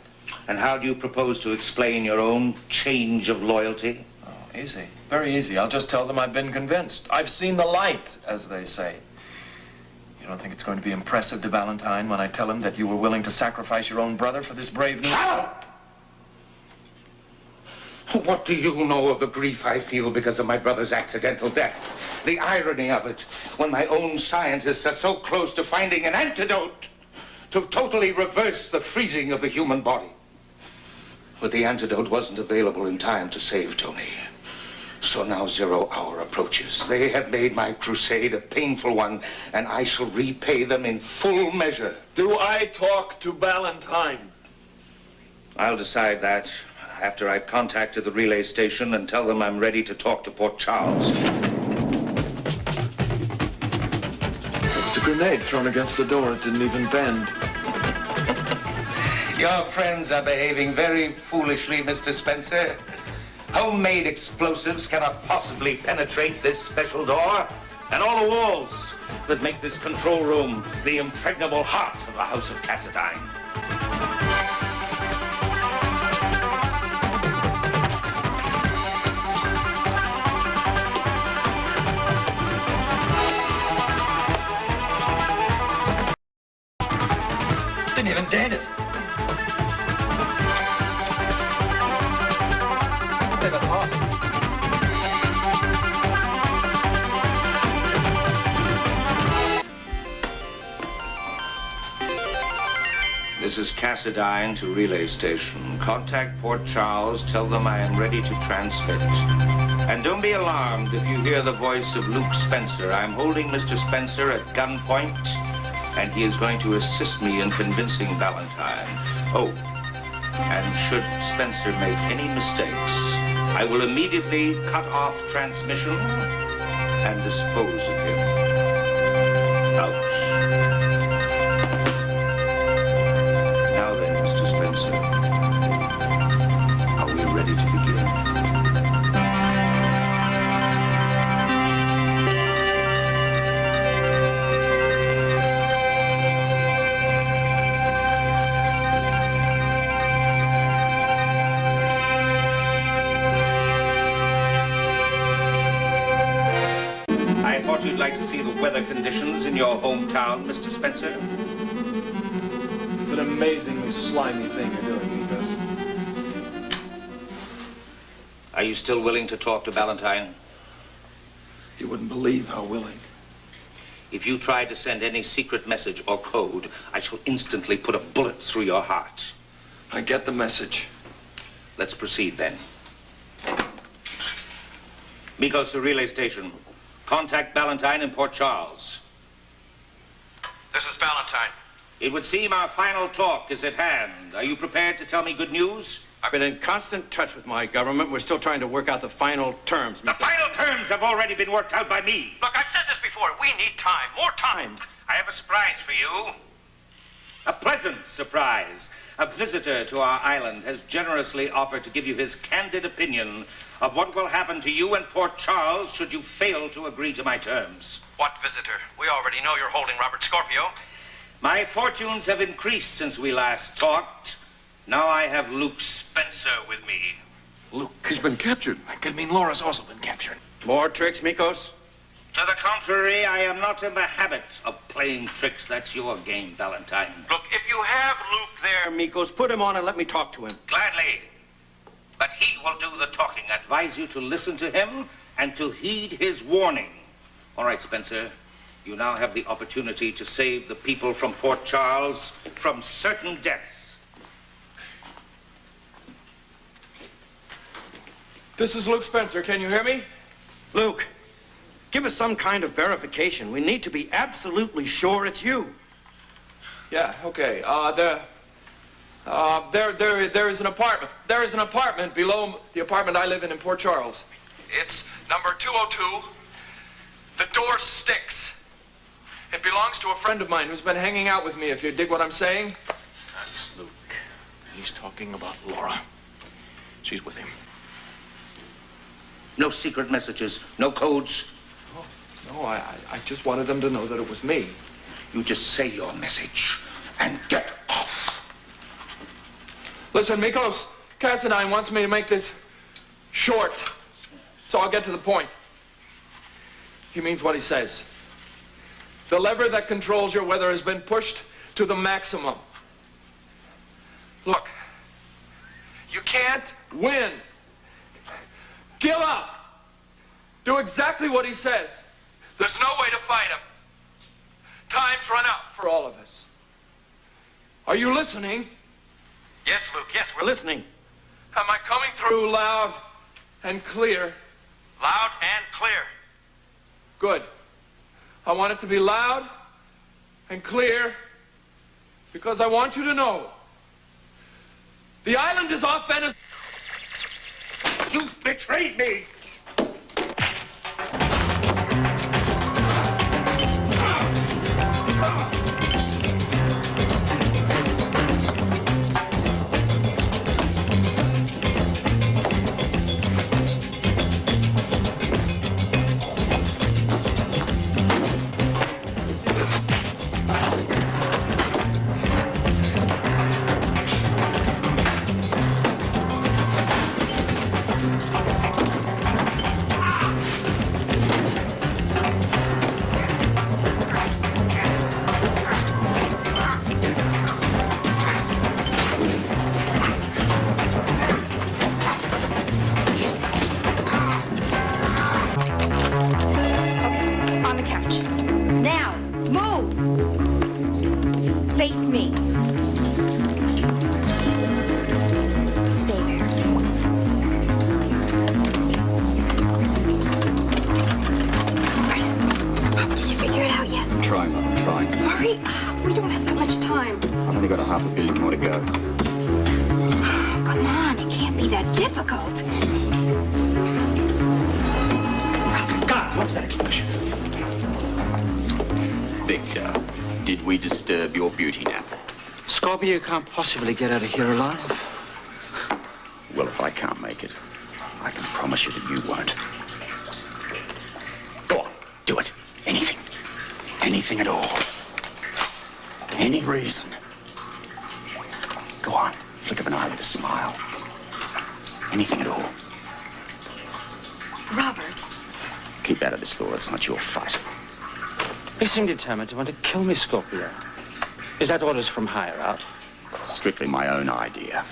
Speaker 4: And how do you propose to explain your own change of loyalty?
Speaker 7: Oh, easy. Very easy. I'll just tell them I've been convinced. I've seen the light, as they say. You don't think it's going to be impressive to Valentine when I tell him that you were willing to sacrifice your own brother for this brave new...
Speaker 4: Shut up! What do you know of the grief I feel because of my brother's accidental death? The irony of it, when my own scientists are so close to finding an antidote to totally reverse the freezing of the human body. But the antidote wasn't available in time to save Tony. So now 0 hour approaches. They have made my crusade a painful one, and I shall repay them in full measure.
Speaker 7: Do I talk to Valentine?
Speaker 4: I'll decide that after I've contacted the relay station and tell them I'm ready to talk to Port Charles.
Speaker 7: There was a grenade thrown against the door. It didn't even bend.
Speaker 4: Your friends are behaving very foolishly, Mr. Spencer. Homemade explosives cannot possibly penetrate this special door, and all the walls that make this control room the impregnable heart of the House of Cassadine.
Speaker 1: Didn't even dent it. Never hot.
Speaker 4: This is Cassadine to relay station. Contact Port Charles. Tell them I am ready to transmit. And don't be alarmed if you hear the voice of Luke Spencer. I'm holding Mr. Spencer at gunpoint, and he is going to assist me in convincing Valentine. Oh, and should Spencer make any mistakes, I will immediately cut off transmission and dispose of him. Out. Now then, Mr. Spencer, are we ready to begin? I thought you'd like to see the weather conditions in your hometown, Mr. Spencer.
Speaker 7: It's an amazingly slimy thing you're doing, Nikos.
Speaker 4: Are you still willing to talk to Valentine?
Speaker 7: You wouldn't believe how willing.
Speaker 4: If you try to send any secret message or code, I shall instantly put a bullet through your heart.
Speaker 7: I get the message.
Speaker 4: Let's proceed then. Mikos to relay station. Contact Valentine in Port Charles.
Speaker 21: This is Valentine.
Speaker 4: It would seem our final talk is at hand. Are you prepared to tell me good news?
Speaker 13: I've been in constant touch with my government. We're still trying to work out the final terms.
Speaker 4: The final terms have already been worked out by me.
Speaker 21: Look, I've said this before. We need time. More time.
Speaker 4: I have a surprise for you. A pleasant surprise. A visitor to our island has generously offered to give you his candid opinion of what will happen to you and Port Charles should you fail to agree to my terms.
Speaker 21: What visitor? We already know you're holding Robert Scorpio.
Speaker 4: My fortunes have increased since we last talked. Now I have Luke Spencer with me.
Speaker 21: Luke.
Speaker 14: He's been captured.
Speaker 21: That could mean Laura's also been captured.
Speaker 13: More tricks, Mikos?
Speaker 4: To the contrary, I am not in the habit of playing tricks. That's your game, Valentine.
Speaker 21: Look, if you have Luke there...
Speaker 13: Mikos, put him on and let me talk to him.
Speaker 4: Gladly. But he will do the talking. I advise you to listen to him and to heed his warning. All right, Spencer. You now have the opportunity to save the people from Port Charles from certain deaths.
Speaker 7: This is Luke Spencer. Can you hear me?
Speaker 13: Luke, give us some kind of verification. We need to be absolutely sure it's you.
Speaker 7: Yeah, okay. There is an apartment. There is an apartment below the apartment I live in Port Charles.
Speaker 21: It's number 202. The door sticks.
Speaker 7: It belongs to a friend of mine who's been hanging out with me, if you dig what I'm saying.
Speaker 21: That's Luke. He's talking about Laura. She's with him.
Speaker 4: No secret messages, no codes.
Speaker 7: No, I just wanted them to know that it was me.
Speaker 4: You just say your message and get off.
Speaker 7: Listen, Mikos, Cassadine wants me to make this short, so I'll get to the point. He means what he says. The lever that controls your weather has been pushed to the maximum. Look, you can't win. Give up. Do exactly what he says. There's no way to fight him. Time's run out for all of us. Are you listening?
Speaker 21: Yes, Luke, yes, we're listening.
Speaker 7: Am I coming through loud and clear?
Speaker 21: Loud and clear.
Speaker 7: Good. I want it to be loud and clear because I want you to know the island is off Venice.
Speaker 4: You've betrayed me.
Speaker 16: I've only got a $500 million more to go.
Speaker 2: Come on, it can't be that difficult.
Speaker 5: God, what was that explosion?
Speaker 16: Victor, did we disturb your beauty nap?
Speaker 13: Scorpio can't possibly get out of here alive.
Speaker 1: Well, if I can't make it, I can promise you that you won't. Go on, do it. Anything. Anything at all. Any reason. Go on, flick of an eye with a smile. Anything at all.
Speaker 2: Robert.
Speaker 1: Keep out of this, Laura. It's not your fight.
Speaker 12: You seem determined to want to kill me, Scorpio. Is that orders from higher out?
Speaker 1: Strictly my own idea.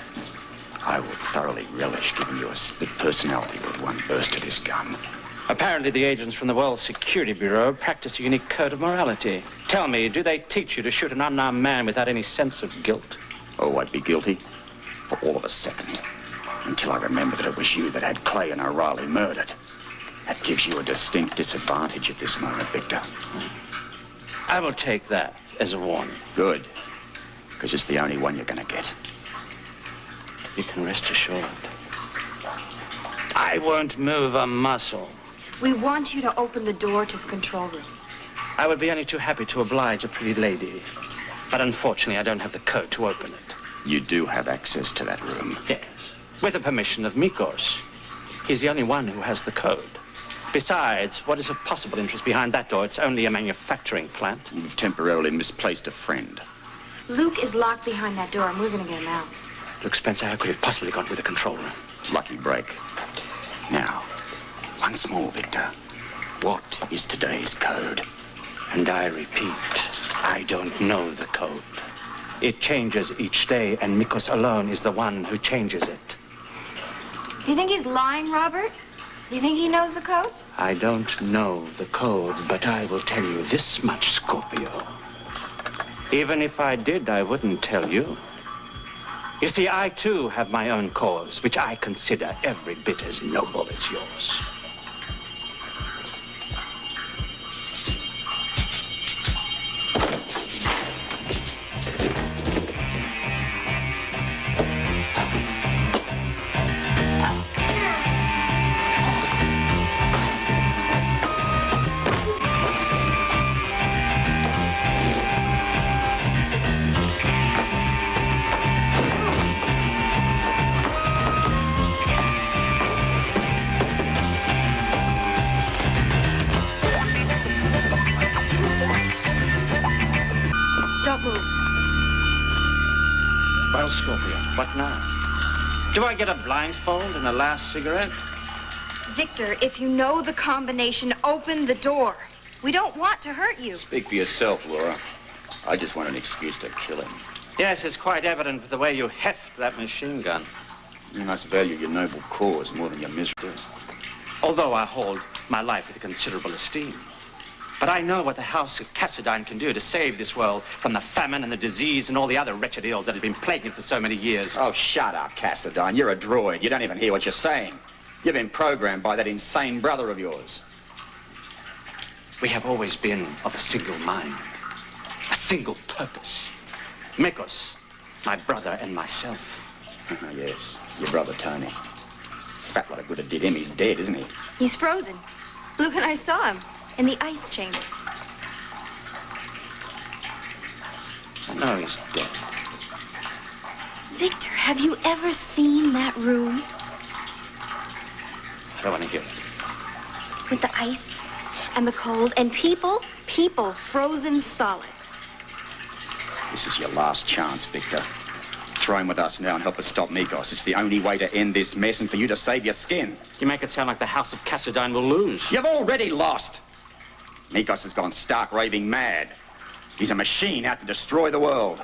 Speaker 1: I would thoroughly relish giving you a split personality with one burst of this gun.
Speaker 12: Apparently the agents from the World Security Bureau practice a unique code of morality. Tell me, do they teach you to shoot an unarmed man without any sense of guilt?
Speaker 1: Oh, I'd be guilty for all of a second. Until I remember that it was you that had Clay and O'Reilly murdered. That gives you a distinct disadvantage at this moment, Victor.
Speaker 12: I will take that as a warning.
Speaker 1: Good. Because it's the only one you're gonna get.
Speaker 12: You can rest assured. I won't move a muscle.
Speaker 2: We want you to open the door to the control room.
Speaker 12: I would be only too happy to oblige a pretty lady. But unfortunately, I don't have the code to open it.
Speaker 1: You do have access to that room.
Speaker 12: Yes. With the permission of Mikos. He's the only one who has the code. Besides, what is a possible interest behind that door? It's only a manufacturing plant.
Speaker 1: You've temporarily misplaced a friend.
Speaker 2: Luke is locked behind that door, and we're going to get him out.
Speaker 12: Luke Spencer, how could he have possibly gone through the control room?
Speaker 1: Lucky break. Now, once more, Victor. What is today's code?
Speaker 12: And I repeat, I don't know the code. It changes each day, and Mikos alone is the one who changes it.
Speaker 2: Do you think he's lying, Robert? Do you think he knows the code?
Speaker 12: I don't know the code, but I will tell you this much, Scorpio. Even if I did, I wouldn't tell you. You see, I too have my own cause, which I consider every bit as noble as yours. Well, Scorpio, what now? Do I get a blindfold and a last cigarette?
Speaker 2: Victor, if you know the combination, open the door. We don't want to hurt you.
Speaker 1: Speak for yourself, Laura. I just want an excuse to kill him.
Speaker 12: Yes, it's quite evident with the way you heft that machine gun.
Speaker 1: You must value your noble cause more than your misery.
Speaker 12: Although I hold my life with considerable esteem. But I know what the House of Cassadine can do to save this world from the famine and the disease and all the other wretched ills that have been plaguing it for so many years.
Speaker 1: Oh, shut up, Cassadine. You're a droid. You don't even hear what you're saying. You've been programmed by that insane brother of yours.
Speaker 12: We have always been of a single mind, a single purpose. Mikos, my brother, and myself.
Speaker 1: Yes, your brother Tony. Fat lot of good it did him. He's dead, isn't he?
Speaker 2: He's frozen. Luke and I saw him in the ice chamber.
Speaker 12: I know he's dead.
Speaker 2: Victor, have you ever seen that room?
Speaker 12: I don't want to hear it.
Speaker 2: With the ice and the cold and people frozen solid.
Speaker 1: This is your last chance, Victor. Throw him with us now and help us stop Mikos. It's the only way to end this mess and for you to save your skin.
Speaker 12: You make it sound like the House of Cassadine will lose.
Speaker 1: You've already lost. Mikos has gone stark raving mad. He's a machine out to destroy the world.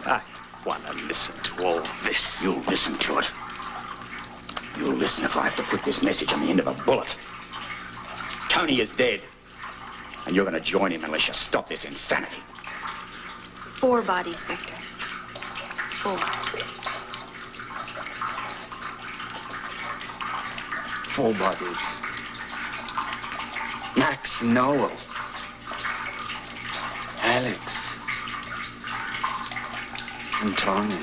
Speaker 12: I want to listen to all this.
Speaker 1: You'll listen to it. You'll listen if I have to put this message on the end of a bullet. Tony is dead. And you're going to join him unless you stop this insanity.
Speaker 2: 4 bodies, Victor. 4.
Speaker 12: 4 bodies. Max Noel. And Tony.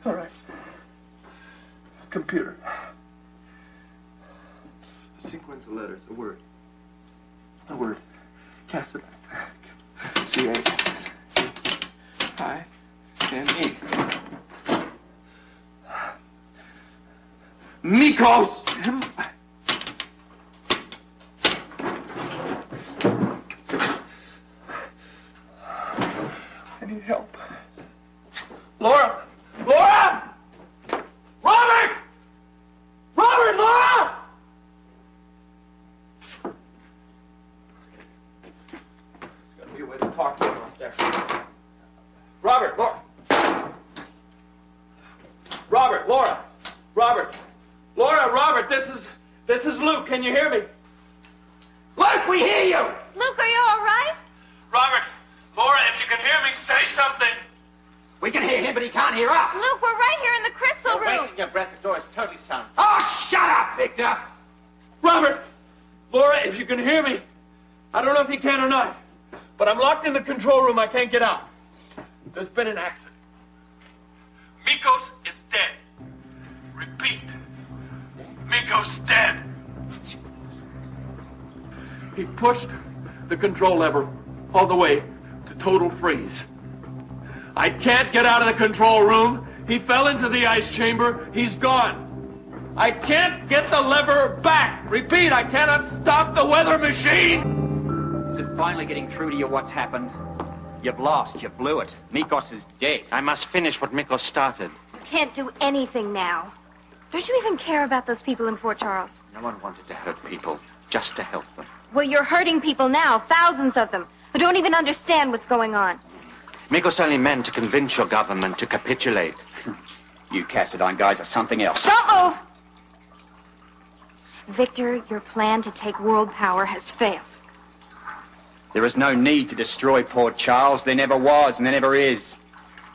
Speaker 9: All right. Computer. A sequence of letters. A word. A word. Cassadine. C-A-S-I-N-E. Mikos! I need help. Laura! Laura! Robert! Robert, Laura! There's got to be a way to talk to him up there. Robert, Laura! Robert, Laura! Robert! Laura, Robert, this is Luke. Can you hear me? Luke, we hear you!
Speaker 2: Luke, are you all right?
Speaker 9: Robert, Laura, if you can hear me, say something.
Speaker 5: We can hear him, but he can't hear us.
Speaker 2: Luke, we're right here in the crystal room.
Speaker 5: Wasting your breath. The door is totally silent.
Speaker 9: Oh, shut up, Victor! Robert, Laura, if you can hear me, I don't know if you can or not, but I'm locked in the control room. I can't get out. There's been an accident. Mikos is dead. Repeat. Mikos dead. He pushed the control lever all the way to total freeze. I can't get out of the control room. He fell into the ice chamber. He's gone. I can't get the lever back. Repeat, I cannot stop the weather machine.
Speaker 5: Is it finally getting through to you what's happened? You've lost. You blew it. Mikos is dead. I must finish what Mikos started.
Speaker 2: Can't do anything now. Don't you even care about those people in Port Charles?
Speaker 5: No one wanted to hurt people, just to help them.
Speaker 2: Well, you're hurting people now, thousands of them, who don't even understand what's going on.
Speaker 5: Mikos only meant to convince your government to capitulate.
Speaker 8: You Cassadine guys are something else.
Speaker 2: Don't move! Victor, your plan to take world power has failed.
Speaker 8: There is no need to destroy Port Charles. There never was, and there never is.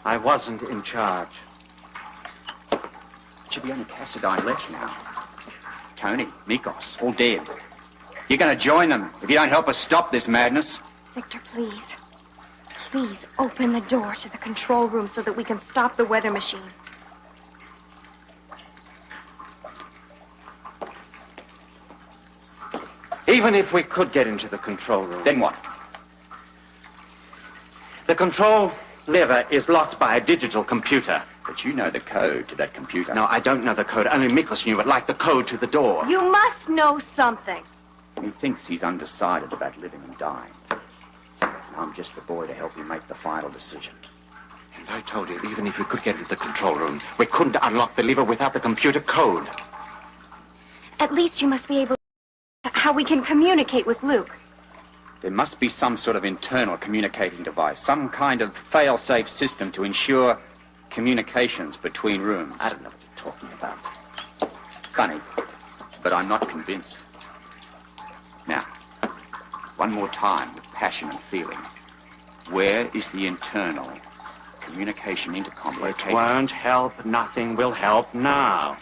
Speaker 5: I wasn't in charge.
Speaker 8: It should be only Cassadine left now. Tony, Mikos, all dead. You're going to join them if you don't help us stop this madness.
Speaker 2: Victor, please. Please open the door to the control room so that we can stop the weather machine.
Speaker 5: Even if we could get into the control room.
Speaker 8: Then what?
Speaker 5: The control lever is locked by a digital computer.
Speaker 8: But you know the code to that computer.
Speaker 5: No, I don't know the code. Only Mikos knew it, like the code to the door.
Speaker 2: You must know something.
Speaker 8: He thinks he's undecided about living and dying. And I'm just the boy to help him make the final decision.
Speaker 5: And I told you, even if we could get into the control room, we couldn't unlock the lever without the computer code.
Speaker 2: At least you must be able to how we can communicate with Luke.
Speaker 8: There must be some sort of internal communicating device, some kind of fail-safe system to ensure communications between rooms.
Speaker 5: I don't know what you're talking about.
Speaker 8: Funny, but I'm not convinced. Now, one more time with passion and feeling. Where is the internal communication intercom
Speaker 5: It
Speaker 8: located?
Speaker 5: won't help. Nothing will help now.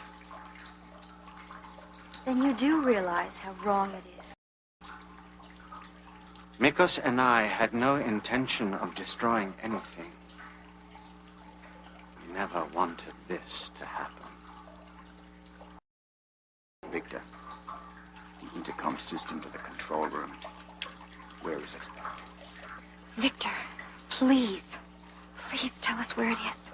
Speaker 2: Then you do realize how wrong it is.
Speaker 5: Mikos and I had no intention of destroying anything. We never wanted this to happen.
Speaker 8: Victor, the intercom system to the control room. Where is it?
Speaker 2: Victor, please. Please tell us where it is.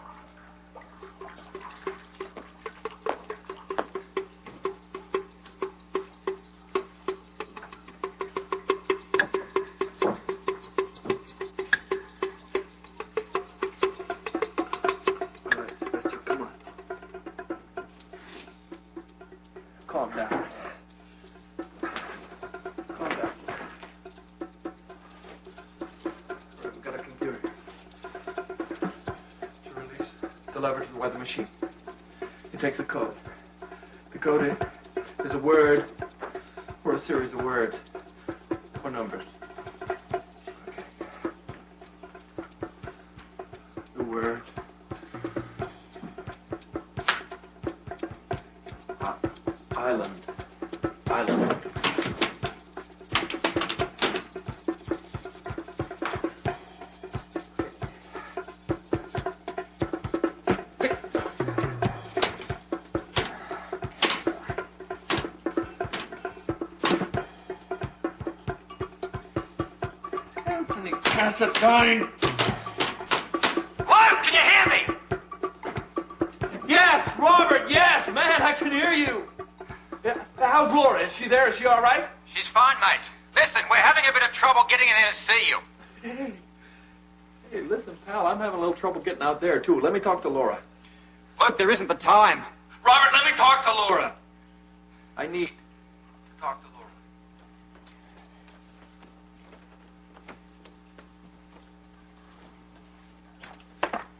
Speaker 7: Calm down. Calm down. We've got a computer. To release the lever to the weather machine. It takes a code. The code is a word or a series of words or numbers. Okay. The word. Island. Island. Anthony Cassadine!
Speaker 13: Luke, can you hear me?
Speaker 7: Yes, Robert, yes, man, I can hear you. Yeah, how's Laura? Is she there? Is she all right?
Speaker 13: She's fine, mate. Listen, we're having a bit of trouble getting in there to see you.
Speaker 7: Hey, listen, pal, I'm having a little trouble getting out there, too. Let me talk to Laura.
Speaker 5: Look, there isn't the time.
Speaker 7: Robert, let me talk to Laura. I need to talk to Laura.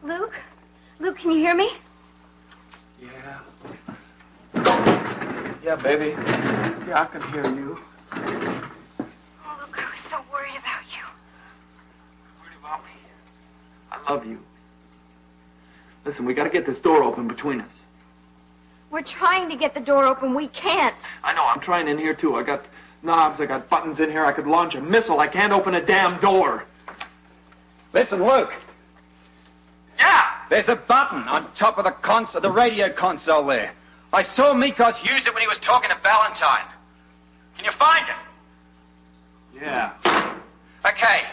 Speaker 2: Luke? Luke, can you hear me?
Speaker 7: Yeah. Yeah, baby. Yeah, I can hear you.
Speaker 2: Oh, Luke, I was so worried about you.
Speaker 7: Worried about me? I love you. Listen, we gotta get this door open between us.
Speaker 2: We're trying to get the door open. We can't.
Speaker 7: I know, I'm trying in here, too. I got knobs, I got buttons in here. I could launch a missile. I can't open a damn door.
Speaker 8: Listen, Luke.
Speaker 13: Yeah!
Speaker 8: There's a button on top of the radio console there. I saw Mikos
Speaker 13: Use it when he was talking to Valentine. Can you find it?
Speaker 7: Yeah.
Speaker 13: Okay.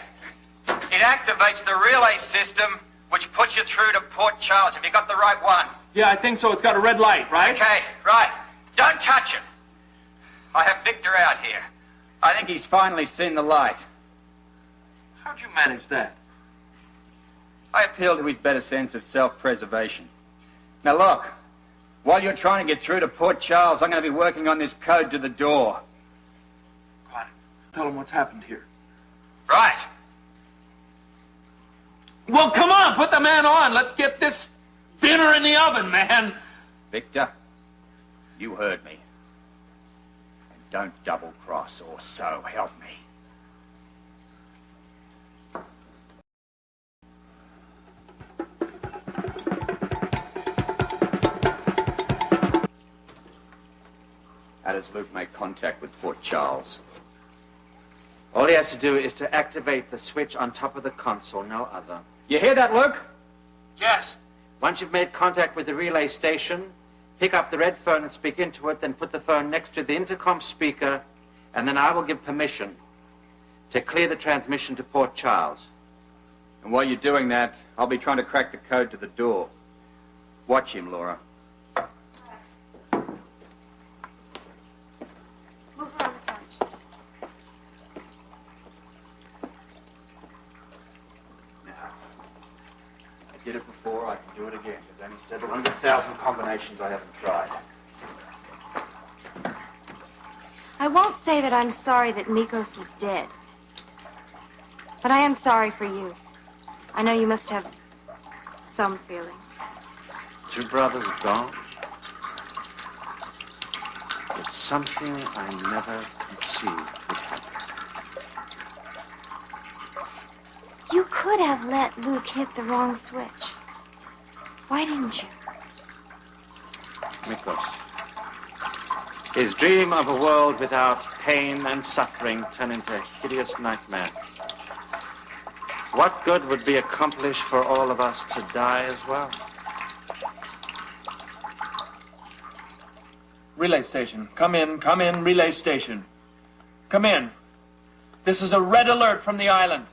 Speaker 13: It activates the relay system, which puts you through to Port Charles. Have you got the right one?
Speaker 7: Yeah, I think so. It's got a red light, right?
Speaker 13: Okay, right. Don't touch it. I have Victor out here.
Speaker 8: I think he's finally seen the light.
Speaker 7: How'd you manage that?
Speaker 8: I appeal to his better sense of self-preservation. Now look, while you're trying to get through to Port Charles, I'm going to be working on this code to the door.
Speaker 7: Got it. Tell him what's happened here.
Speaker 13: Right.
Speaker 7: Well, come on, put the man on. Let's get this dinner in the oven, man.
Speaker 8: Victor, you heard me. And don't double-cross, or so help me. How does Luke make contact with Port Charles?
Speaker 5: All he has to do is to activate the switch on top of the console, no other.
Speaker 7: You hear that, Luke?
Speaker 13: Yes.
Speaker 5: Once you've made contact with the relay station, pick up the red phone and speak into it, then put the phone next to the intercom speaker, and then I will give permission to clear the transmission to Port Charles.
Speaker 6: And while you're doing that, I'll be trying to crack the code to the door. Watch him, Laura.
Speaker 2: Move around the couch.
Speaker 5: I did it before, I can do it again. There's only several 100,000 combinations I haven't tried.
Speaker 2: I won't say that I'm sorry that Mikos is dead. But I am sorry for you. I know you must have some feelings.
Speaker 5: 2 brothers gone? It's something I never conceived would happen.
Speaker 2: You could have let Luke hit the wrong switch. Why didn't you?
Speaker 5: Mikos. His dream of a world without pain and suffering turned into a hideous nightmare. What good would be accomplished for all of us to die as well?
Speaker 7: Relay station. Come in, relay station. Come in. This is a red alert from the island.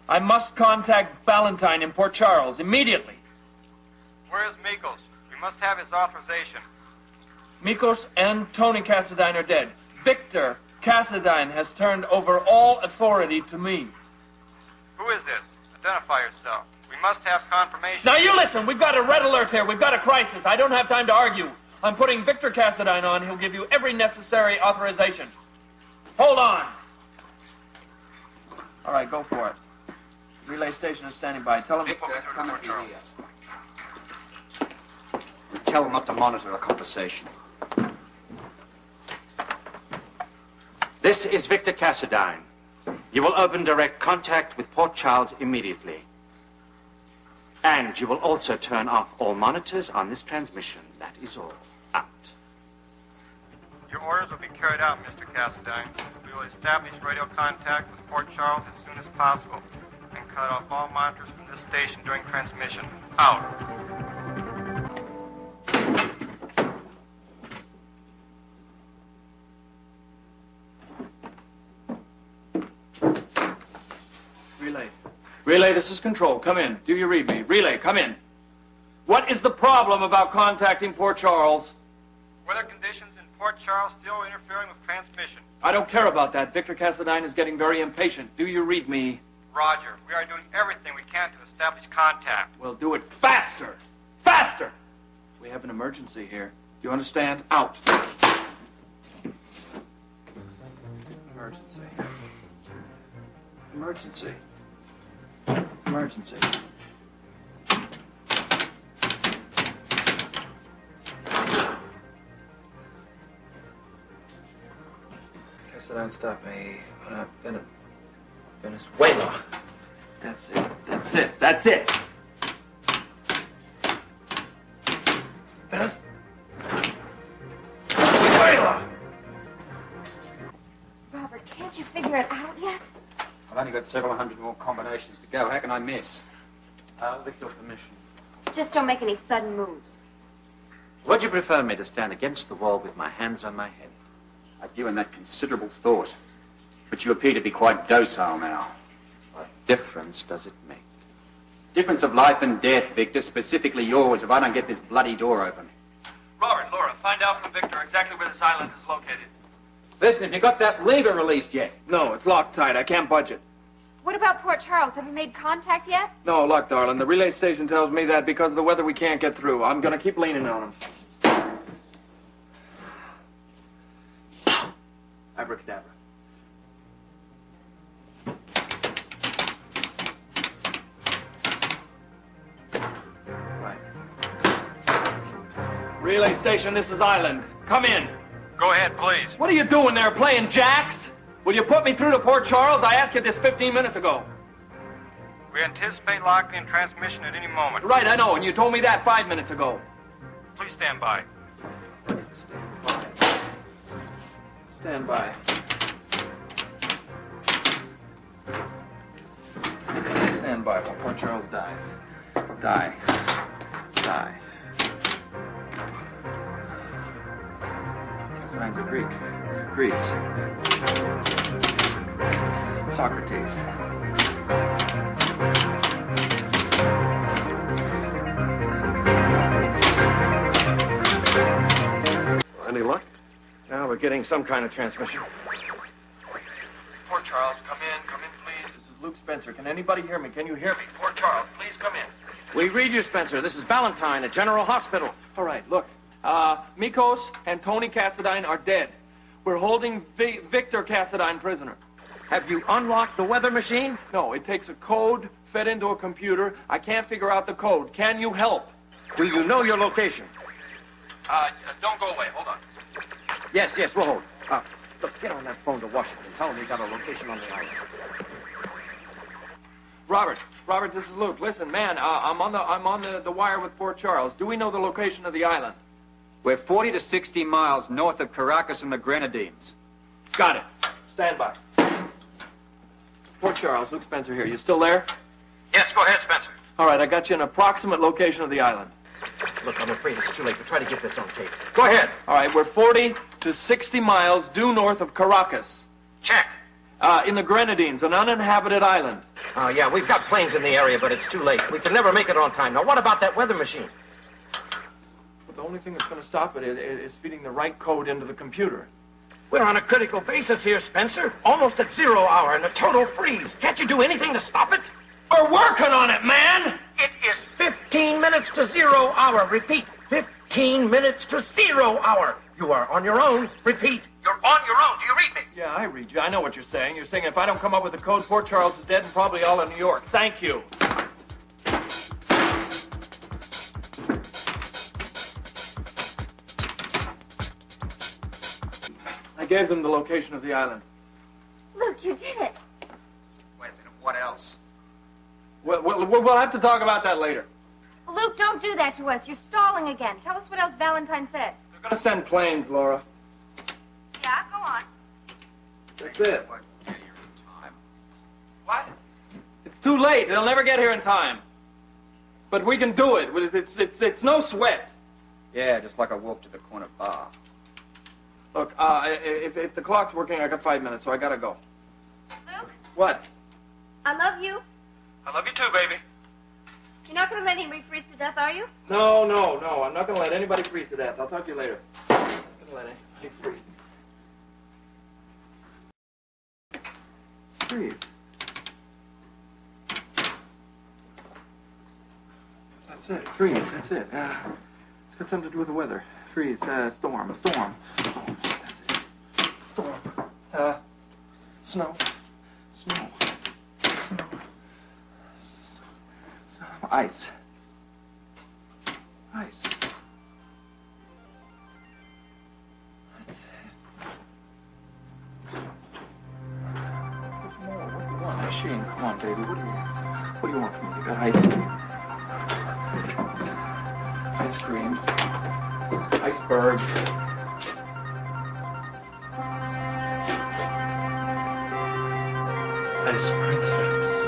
Speaker 7: I must contact Valentine in Port Charles immediately.
Speaker 11: Where is Mikos? We must have his authorization.
Speaker 7: Mikos and Tony Cassadine are dead. Victor Cassadine has turned over all authority to me.
Speaker 11: Who is this? Identify yourself. We must have confirmation.
Speaker 7: Now you listen, we've got a red alert here. We've got a crisis. I don't have time to argue. I'm putting Victor Cassadine on. He'll give you every necessary authorization. Hold on. All right, go for it. Relay station is standing by. Tell him to put me through to Port Charles.
Speaker 5: Tell them not to monitor a conversation. This is Victor Cassadine. You will open direct contact with Port Charles immediately. And you will also turn off all monitors on this transmission. That is all. Out.
Speaker 11: Your orders will be carried out, Mr. Cassadine. We will establish radio contact with Port Charles as soon as possible and cut off all monitors from this station during transmission. Out.
Speaker 7: Relay, this is Control. Come in. Do you read me? Relay, come in. What is the problem about contacting Port Charles?
Speaker 11: Weather conditions in Port Charles still interfering with transmission.
Speaker 7: I don't care about that. Victor Cassadine is getting very impatient. Do you read me?
Speaker 11: Roger. We are doing everything we can to establish contact.
Speaker 7: Well, do it faster. Faster! We have an emergency here. Do you understand? Out. Emergency. Emergency. Emergency. Cassadine, stop me. Venezuela. That's it. That's it. That's it. Venezuela.
Speaker 2: Robert, can't you figure it out yet?
Speaker 6: I've only got several hundred more combinations to go. How can I miss?
Speaker 5: With your permission.
Speaker 2: Just don't make any sudden moves.
Speaker 5: Would you prefer me to stand against the wall with my hands on my head?
Speaker 8: I've given that considerable thought. But you appear to be quite docile now.
Speaker 5: What difference does it make?
Speaker 8: Difference of life and death, Victor, specifically yours, if I don't get this bloody door open.
Speaker 7: Robert, Laura, find out from Victor exactly where this island is located. Listen, have you got that lever released yet? No, it's locked tight. I can't budge it.
Speaker 2: What about Port Charles? Have you made contact yet?
Speaker 7: No, luck, darling. The relay station tells me that because of the weather we can't get through. I'm gonna keep leaning on him. Abracadabra. Right. Relay station, this is Island. Come in.
Speaker 11: Go ahead, please.
Speaker 7: What are you doing there, playing jacks? Will you put me through to Port Charles? I asked you this 15 minutes ago.
Speaker 11: We anticipate locking in transmission at any moment.
Speaker 7: Right, I know, and you told me that 5 minutes ago.
Speaker 11: Please stand by.
Speaker 7: Stand by. quiet while poor Charles dies. Die. Die. Cassadine's a Greek. Greece. Socrates.
Speaker 14: Any luck?
Speaker 13: Now we're getting some kind of transmission.
Speaker 7: Poor Charles, come in, please. This is Luke Spencer. Can anybody hear me? Can you hear me? Poor Charles, please come in.
Speaker 13: We read you, Spencer. This is Ballantyne at General Hospital.
Speaker 7: All right, look. Mikos and Tony Cassadine are dead. We're holding Victor Cassadine prisoner.
Speaker 13: Have you unlocked the weather machine?
Speaker 7: No, it takes a code fed into a computer. I can't figure out the code. Can you help?
Speaker 13: Do you know your location?
Speaker 7: Don't go away. Hold on.
Speaker 13: Yes, we'll hold. Look, get on that phone to Washington. Tell them we got a location on the island.
Speaker 7: Robert, this is Luke. Listen, man, I'm on the wire with Port Charles. Do we know the location of the island?
Speaker 15: We're 40 to 60 miles north of Caracas and the Grenadines.
Speaker 7: Got it. Stand by. Port Charles, Luke Spencer here. You still there?
Speaker 13: Yes, go ahead, Spencer.
Speaker 7: All right, I got you an approximate location of the island.
Speaker 13: Look, I'm afraid it's too late. We'll try to get this on tape. Go ahead.
Speaker 7: All right, we're 40 to 60 miles due north of Caracas.
Speaker 13: Check.
Speaker 7: In the Grenadines, an uninhabited island.
Speaker 13: Oh, yeah, we've got planes in the area, but it's too late. We can never make it on time. Now, what about that weather machine?
Speaker 7: But the only thing that's going to stop it is feeding the right code into the computer.
Speaker 13: We're on a critical basis here, Spencer. Almost at 0 hour and a total freeze. Can't you do anything to stop it?
Speaker 7: We're working on it, man!
Speaker 13: It is 15 minutes to 0 hour. Repeat, 15 minutes to 0 hour. You are on your own. Repeat, you're on your own. Do you read me?
Speaker 7: Yeah, I read you. I know what you're saying. You're saying if I don't come up with the code, Port Charles is dead and probably all in New York. Thank you. I gave them the location of the island.
Speaker 2: Luke, you did it.
Speaker 15: What else?
Speaker 7: We'll have to talk about that later.
Speaker 2: Luke, don't do that to us. You're stalling again. Tell us what else Valentine said.
Speaker 7: They're going to send planes, Laura.
Speaker 2: Yeah, go on.
Speaker 7: That's it. What? It's too late. They'll never get here in time. But we can do it. It's no sweat.
Speaker 15: Yeah, just like a walk to the corner bar.
Speaker 7: Look, if the clock's working, I got 5 minutes, so I gotta go.
Speaker 2: Luke?
Speaker 7: What?
Speaker 2: I love you.
Speaker 7: I love you too, baby.
Speaker 2: You're not going to let him refreeze to death, are you?
Speaker 7: No. I'm not going to let anybody freeze to death. I'll talk to you later. I'm not going to let anybody freeze. Freeze. That's it. Freeze. That's it. It's got something to do with the weather. Freeze. Storm. Storm. Oh, that's it. Storm. Snow. Snow. Snow. Ice. Ice. That's it. There's more. What do you want? Machine, come on, baby. What do you want from me? You got ice cream. Iceberg. Ice princess.